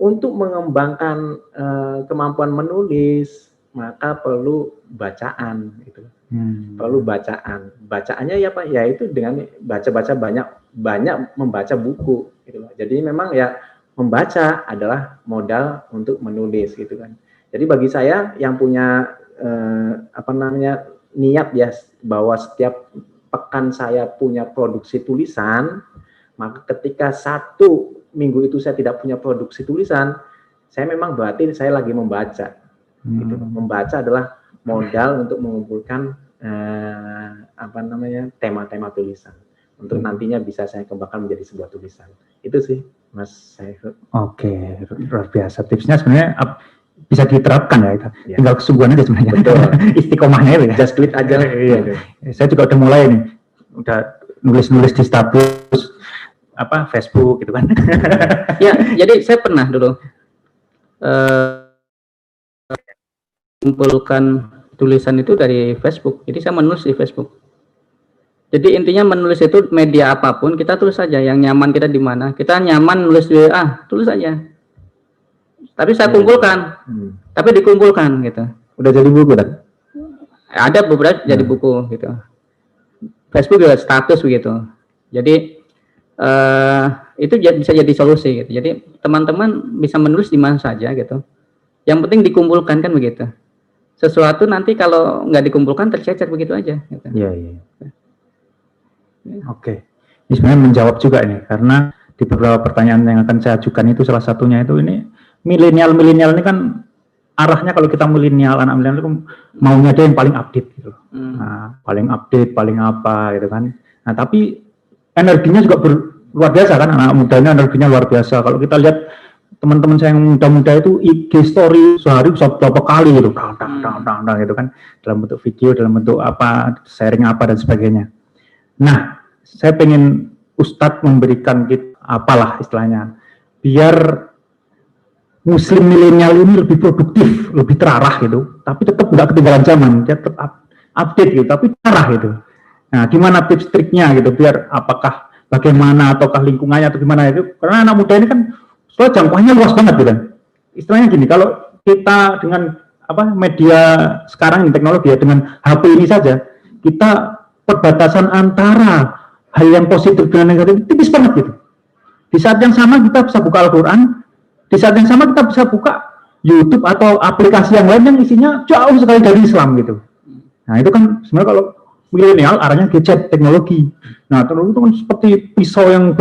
C: untuk mengembangkan kemampuan menulis maka perlu bacaan gitu. Perlu bacaan. Bacaannya ya Pak, yaitu dengan baca-baca banyak membaca buku gitu. Jadi memang ya membaca adalah modal untuk menulis gitu kan. Jadi bagi saya yang punya apa namanya niat ya bahwa setiap pekan saya punya produksi tulisan, maka ketika 1 minggu itu saya tidak punya produksi tulisan, saya memang berarti saya lagi membaca. Gitu. Membaca adalah modal untuk mengumpulkan apa namanya tema-tema tulisan untuk nantinya bisa saya kembangkan menjadi sebuah tulisan. Itu sih Mas Saiful.
A: Oke, luar biasa. Tipsnya sebenarnya bisa diterapkan ya.
C: Ya.
A: Tinggal kesungguhan aja sebenarnya.
C: Betul.
A: Istiqomahnya itu ya.
C: Just klik aja.
A: Iya. Saya juga udah mulai nih. Udah nulis-nulis di status apa Facebook gitu kan.
B: Ya, jadi saya pernah dulu kumpulkan tulisan itu dari Facebook. Jadi saya menulis di Facebook. Jadi intinya menulis itu media apapun kita tulis saja. Yang nyaman kita di mana. Kita nyaman nulis di tulis aja. Tapi saya kumpulkan. Tapi dikumpulkan gitu.
A: Udah jadi buku kan?
B: Ada beberapa jadi buku gitu. Facebook juga status begitu. Jadi itu bisa jadi solusi gitu. Jadi teman-teman bisa menulis di mana saja gitu. Yang penting dikumpulkan kan begitu. Sesuatu nanti kalau nggak dikumpulkan tercecer begitu aja. Gitu.
A: Iya. Oke. Ini sebenarnya menjawab juga ini karena di beberapa pertanyaan yang akan saya ajukan itu salah satunya itu ini milenial ini kan arahnya kalau kita milenial, anak milenial itu maunya dia yang paling update gitu. Nah, paling update, paling apa gitu kan. Nah, tapi energinya juga luar biasa kan, anak mudanya energinya luar biasa. Kalau kita lihat teman-teman saya yang muda-muda itu IG story sehari bisa berapa kali gitu, gitu kan, dalam bentuk video, dalam bentuk apa, sharing apa dan sebagainya. Nah, saya pengen Ustadz memberikan apalah istilahnya, biar Muslim milenial ini lebih produktif, lebih terarah gitu, tapi tetap nggak ketinggalan zaman, dia tetap update gitu, tapi terarah gitu. Nah, gimana tips triknya gitu, biar apakah bagaimana ataukah lingkungannya atau gimana itu? Karena anak muda ini kan soalnya jangkauannya luas banget gitu. Istilahnya gini, kalau kita dengan media sekarang teknologi ya, dengan HP ini saja, kita perbatasan antara hal yang positif dengan negatif tipis banget gitu. Di saat yang sama kita bisa buka Al-Quran, di saat yang sama kita bisa buka YouTube atau aplikasi yang lain yang isinya jauh sekali dari Islam gitu. Nah itu kan sebenarnya kalau milenial arahnya gadget, teknologi. Nah terus itu kan seperti pisau yang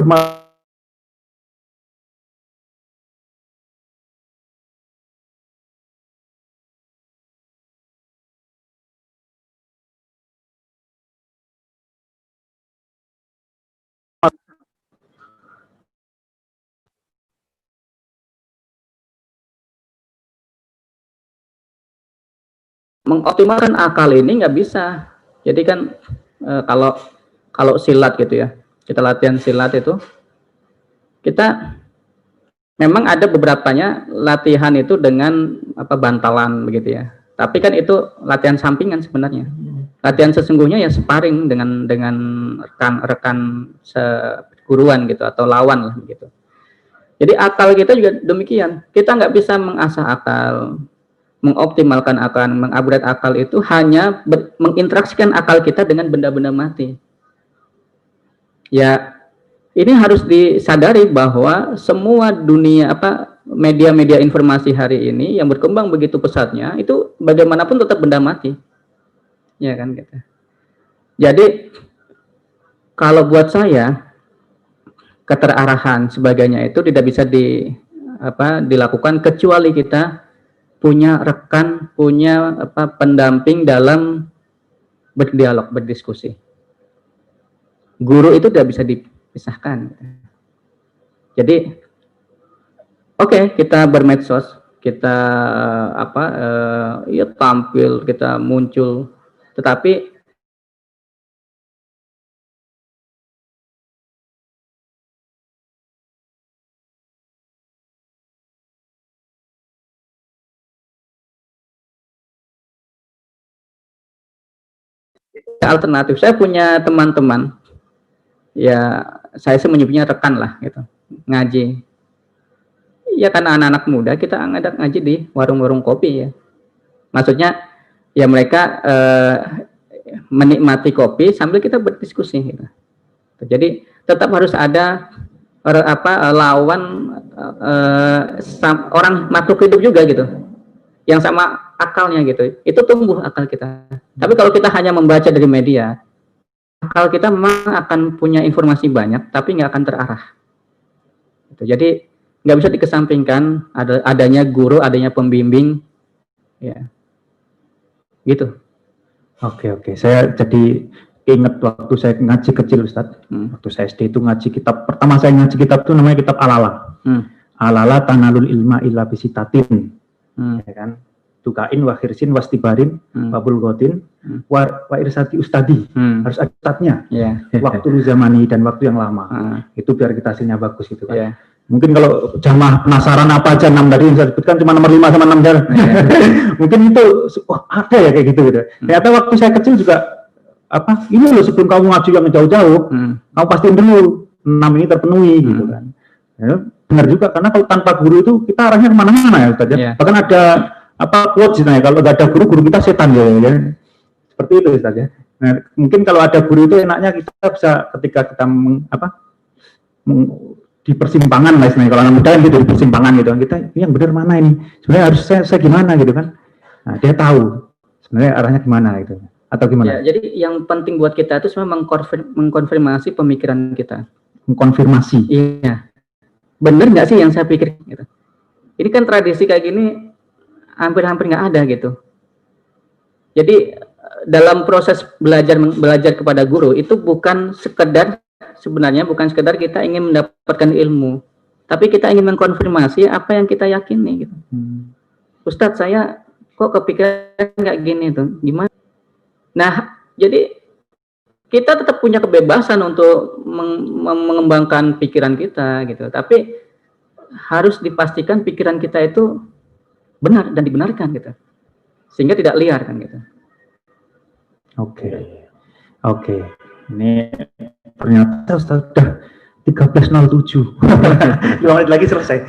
B: mengoptimalkan akal ini nggak bisa. Jadi kan kalau silat gitu ya, kita latihan silat itu, kita memang ada beberapanya latihan itu dengan bantalan begitu ya. Tapi kan itu latihan sampingan sebenarnya. Latihan sesungguhnya ya sparring dengan rekan seguruan gitu atau lawan lah gitu. Jadi akal kita juga demikian. Kita nggak bisa mengasah akal, mengoptimalkan akal, mengupgrade akal itu hanya menginteraksikan akal kita dengan benda-benda mati. Ya, ini harus disadari bahwa semua dunia media-media informasi hari ini yang berkembang begitu pesatnya itu bagaimanapun tetap benda mati. Ya kan gitu. Jadi kalau buat saya keterarahan sebagainya itu tidak bisa dilakukan kecuali kita punya rekan, punya pendamping dalam berdialog, berdiskusi. Guru itu tidak bisa dipisahkan. Jadi, oke, kita bermedsos, kita ya tampil, kita muncul, tetapi alternatif. Saya punya teman-teman, ya saya menyebutnya rekan lah gitu, ngaji. Ya karena anak-anak muda kita ngajak ngaji di warung-warung kopi ya. Maksudnya ya mereka menikmati kopi sambil kita berdiskusi gitu. Jadi tetap harus ada lawan orang makhluk hidup juga gitu, yang sama akalnya gitu. Itu tumbuh akal kita. Tapi kalau kita hanya membaca dari media, akal kita memang akan punya informasi banyak, tapi nggak akan terarah. Gitu. Jadi nggak bisa dikesampingkan adanya guru, adanya pembimbing, ya, gitu.
A: Oke. Saya jadi ingat waktu saya ngaji kecil, Ustadz. Waktu saya SD itu ngaji kitab. Pertama saya ngaji kitab itu namanya kitab Alala. Alala tanalul ilma illa bisitatin. Ya kan? Tukain wa khirsin wastibarin wabul godin wa irsati ustadi. Harus ada ustadnya. Waktu zamani dan waktu yang lama. Itu biar kita hasilnya bagus gitu kan. Mungkin kalau jamaah penasaran apa aja 6 tadi yang saya sebutkan cuma nomor 5 sama 6 jalan. Mungkin itu ada ya kayak gitu. Ternyata waktu saya kecil juga ini loh sebelum kamu ngaji yang jauh-jauh, kamu pastiin dulu 6 ini terpenuhi gitu kan. Ya, benar juga karena kalau tanpa guru itu kita arahnya kemana-mana ya Ustaz ya. Bahkan ada quotes ya, kalau nggak ada guru kita setan ya. Seperti itu Ustaz ya. Nah, mungkin kalau ada guru itu enaknya kita bisa ketika kita di persimpangan lah istilahnya, kalau anak muda gitu di persimpangan gitu kita yang benar mana ini sebenarnya harus saya gimana gitu kan. Nah, dia tahu sebenarnya arahnya gimana gitu atau gimana
B: ya, jadi yang penting buat kita itu sebenarnya mengkonfirmasi pemikiran kita,
A: mengkonfirmasi
B: bener nggak sih yang saya pikir gitu. Ini kan tradisi kayak gini hampir-hampir nggak ada gitu. Jadi dalam proses belajar kepada guru itu bukan sekedar kita ingin mendapatkan ilmu, tapi kita ingin mengkonfirmasi apa yang kita yakini gitu. Ustadz, saya kok kepikiran nggak gini tuh, gimana? Nah, jadi kita tetap punya kebebasan untuk mengembangkan pikiran kita gitu, tapi harus dipastikan pikiran kita itu benar dan dibenarkan gitu, sehingga tidak liar kan gitu.
A: Oke. Ini ternyata sudah 13.07. 5 menit lagi selesai.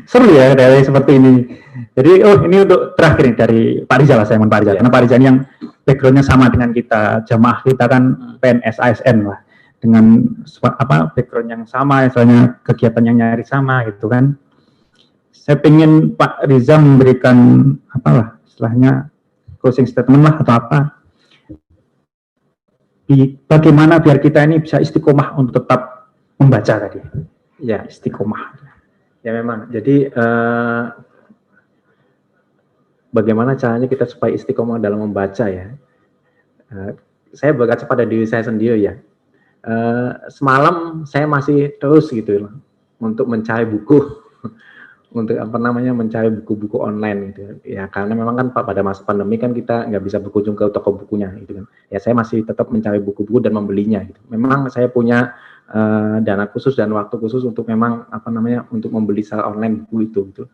A: Seru ya dari seperti ini. Jadi ini untuk terakhir nih dari Pak Rizal, saya mohon Pak Rizal. Karena Pak Rizal yang backgroundnya sama dengan kita, jamaah kita kan PNS ASN lah, dengan background yang sama, misalnya kegiatan yang nyari sama gitu kan. Saya pengen Pak Rizal memberikan istilahnya closing statement lah atau apa. Bagaimana biar kita ini bisa istiqomah untuk tetap membaca tadi? Ya, istiqomah.
C: Ya memang. Jadi bagaimana caranya kita supaya istiqomah dalam membaca ya? Saya berkaca pada diri saya sendiri ya. Semalam saya masih terus gitu loh, untuk mencari buku, untuk mencari buku-buku online gitu ya, karena memang kan pada masa pandemi kan kita nggak bisa berkunjung ke toko bukunya gitu kan ya. Saya masih tetap mencari buku-buku dan membelinya gitu. Memang saya punya dana khusus dan waktu khusus untuk memang untuk membeli secara online buku itu gitu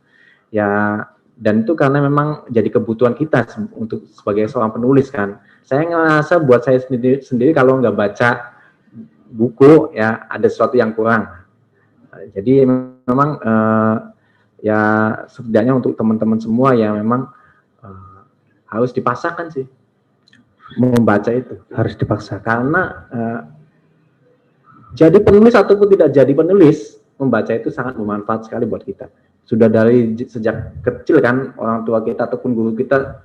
C: ya. Dan itu karena memang jadi kebutuhan kita untuk sebagai seorang penulis kan. Saya ngerasa buat saya sendiri kalau nggak baca buku ya ada sesuatu yang kurang. Jadi memang ya setidaknya untuk teman-teman semua yang memang harus dipaksakan sih membaca itu, harus dipaksa karena jadi penulis ataupun tidak jadi penulis, membaca itu sangat bermanfaat sekali buat kita. Sudah dari sejak kecil kan orang tua kita ataupun guru kita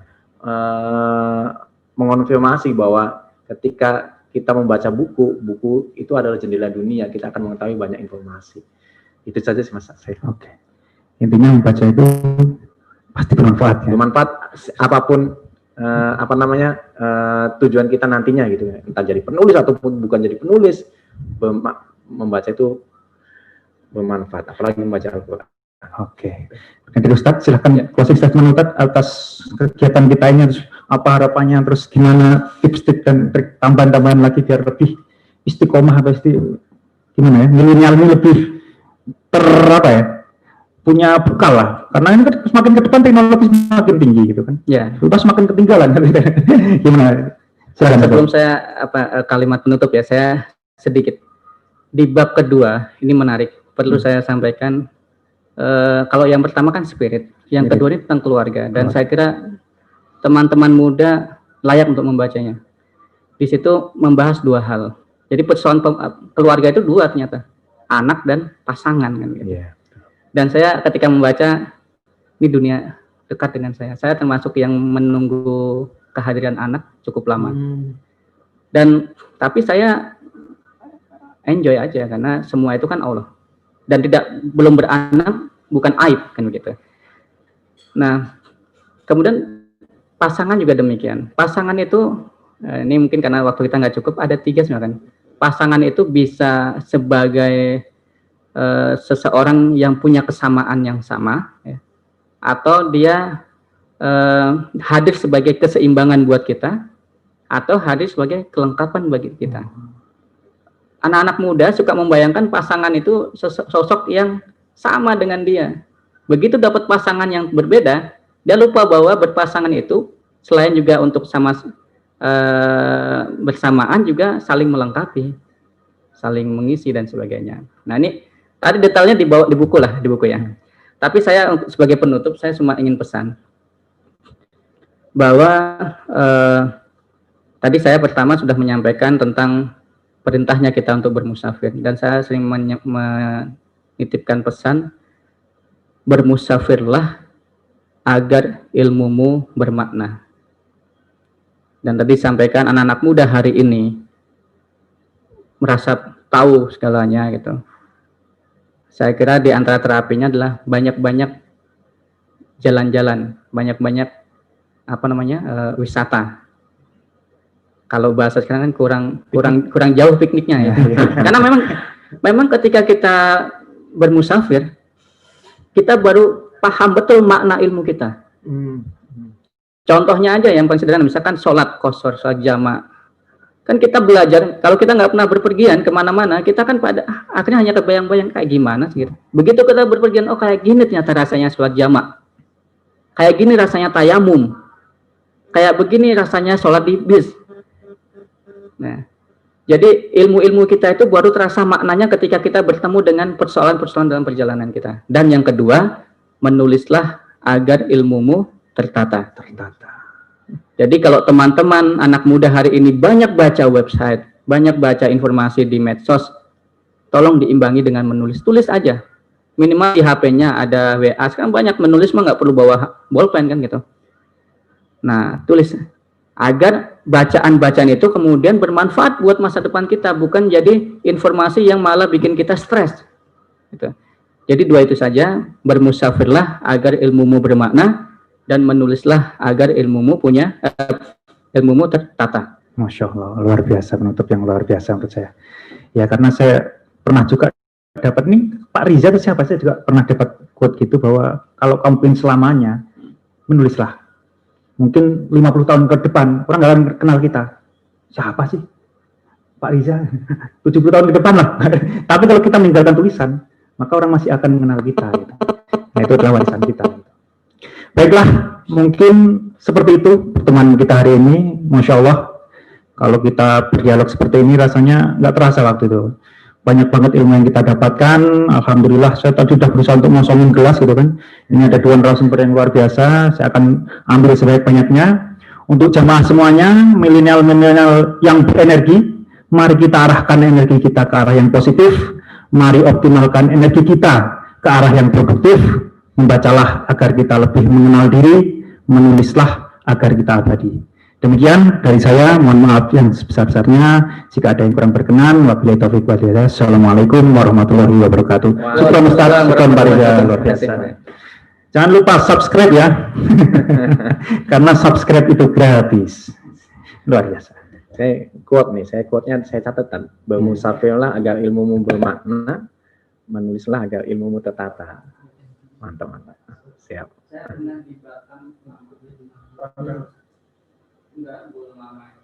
C: mengonfirmasi bahwa ketika kita membaca buku, buku itu adalah jendela dunia, kita akan mengetahui banyak informasi. Itu saja sih Mas Saif.
A: Oke. Intinya membaca itu pasti bermanfaat ya.
C: Bermanfaat apapun tujuan kita nantinya gitu ya. Kita jadi penulis ataupun bukan jadi penulis, membaca itu bermanfaat, apalagi membaca Al-Quran.
A: Oke. Nanti Ustadz silahkan closing statement Ustadz atas kegiatan kita ini, terus apa harapannya, terus gimana tips-tips dan trik tambahan-tambahan lagi biar lebih istiqomah, gimana ya, milenial ini lebih punya bekal lah, karena ini kan semakin ke depan teknologi semakin tinggi gitu kan.
B: Ya.
A: Kita semakin ketinggalan. Gimana? Silakan.
B: Sebelum saya kalimat penutup ya, saya sedikit di bab kedua ini menarik, perlu saya sampaikan. Kalau yang pertama kan spirit, yang kedua ini tentang keluarga, dan saya kira teman-teman muda layak untuk membacanya. Di situ membahas dua hal. Jadi persoalan keluarga itu dua ternyata, anak dan pasangan kan gitu. Yeah. Dan saya ketika membaca, ini dunia dekat dengan saya. Saya termasuk yang menunggu kehadiran anak cukup lama. Dan tapi saya enjoy aja karena semua itu kan Allah. Dan belum beranak bukan aib kan begitu. Nah, kemudian pasangan juga demikian. Pasangan itu ini mungkin karena waktu kita nggak cukup, ada 3 sebenarnya kan. Pasangan itu bisa sebagai seseorang yang punya kesamaan yang sama, ya, atau dia hadir sebagai keseimbangan buat kita, atau hadir sebagai kelengkapan bagi kita. Anak-anak muda suka membayangkan pasangan itu sosok yang sama dengan dia. Begitu dapat pasangan yang berbeda, dia lupa bahwa berpasangan itu selain juga untuk bersamaan juga saling melengkapi, saling mengisi dan sebagainya. Nah ini tadi detailnya di buku ya. Tapi saya sebagai penutup saya cuma ingin pesan bahwa tadi saya pertama sudah menyampaikan tentang perintahnya kita untuk bermusafir, dan saya sering menitipkan pesan, bermusafirlah agar ilmumu bermakna. Dan tadi sampaikan anak-anak muda hari ini merasa tahu segalanya gitu. Saya kira di antara terapinya adalah banyak-banyak jalan-jalan, banyak-banyak wisata. Kalau bahasa sekarang kan kurang jauh pikniknya ya. Karena memang ketika kita bermusafir, kita baru paham betul makna ilmu kita. Contohnya aja yang paling sederhana, misalkan sholat qashar, sholat jamak. Kan kita belajar, kalau kita nggak pernah berpergian kemana-mana, kita kan akhirnya hanya kebayang-bayang kayak gimana gitu. Begitu kita berpergian, oh kayak gini ternyata rasanya sholat jamak. Kayak gini rasanya tayamum. Kayak begini rasanya sholat di bis. Nah, jadi ilmu-ilmu kita itu baru terasa maknanya ketika kita bertemu dengan persoalan-persoalan dalam perjalanan kita. Dan yang kedua, menulislah agar ilmumu tertata. Jadi kalau teman-teman anak muda hari ini banyak baca website, banyak baca informasi di medsos, tolong diimbangi dengan menulis. Tulis aja. Minimal di HP-nya ada WA. Sekarang banyak menulis mah nggak perlu bawa bolpen kan gitu. Nah, tulis. Agar bacaan-bacaan itu kemudian bermanfaat buat masa depan kita, bukan jadi informasi yang malah bikin kita stres. Gitu. Jadi dua itu saja, bermusafirlah agar ilmumu bermakna, dan menulislah agar ilmumu tertata.
A: Masya Allah, luar biasa, penutup yang luar biasa menurut saya. Ya karena saya pernah juga dapat nih, Pak Riza atau siapa, saya juga pernah dapat quote gitu bahwa kalau kamu ingin selamanya, menulislah. Mungkin 50 tahun ke depan, orang nggak akan kenal kita. Siapa sih? Pak Riza, 70 tahun ke depan lah. Tapi kalau kita meninggalkan tulisan, maka orang masih akan mengenal kita. Gitu. Nah, itu adalah warisan kita. Gitu. Baiklah, mungkin seperti itu pertemuan kita hari ini. Masya Allah, kalau kita berdialog seperti ini rasanya nggak terasa waktu itu. Banyak banget ilmu yang kita dapatkan. Alhamdulillah, saya tadi sudah berusaha untuk ngosongin gelas gitu kan. Ini ada 2 narasumber yang luar biasa. Saya akan ambil sebanyak-banyaknya. Untuk jamaah semuanya, milenial-milenial yang berenergi, mari kita arahkan energi kita ke arah yang positif. Mari optimalkan energi kita ke arah yang produktif. Membacalah agar kita lebih mengenal diri, menulislah agar kita abadi. Demikian dari saya, mohon maaf yang sebesar-besarnya jika ada yang kurang berkenan. Wabillahi taufiq wal hidayah. Assalamualaikum warahmatullahi wabarakatuh. Syukran Ustaz, syukran Pak Riza, luar biasa. Jangan lupa subscribe ya, karena subscribe itu gratis. Luar biasa.
C: Saya quote-nya saya catatan. Bermusafirlah agar ilmumu bermakna, menulislah agar ilmumu tertata. Mantap. Siap.
B: Saya pernah di belakang enggak belum lama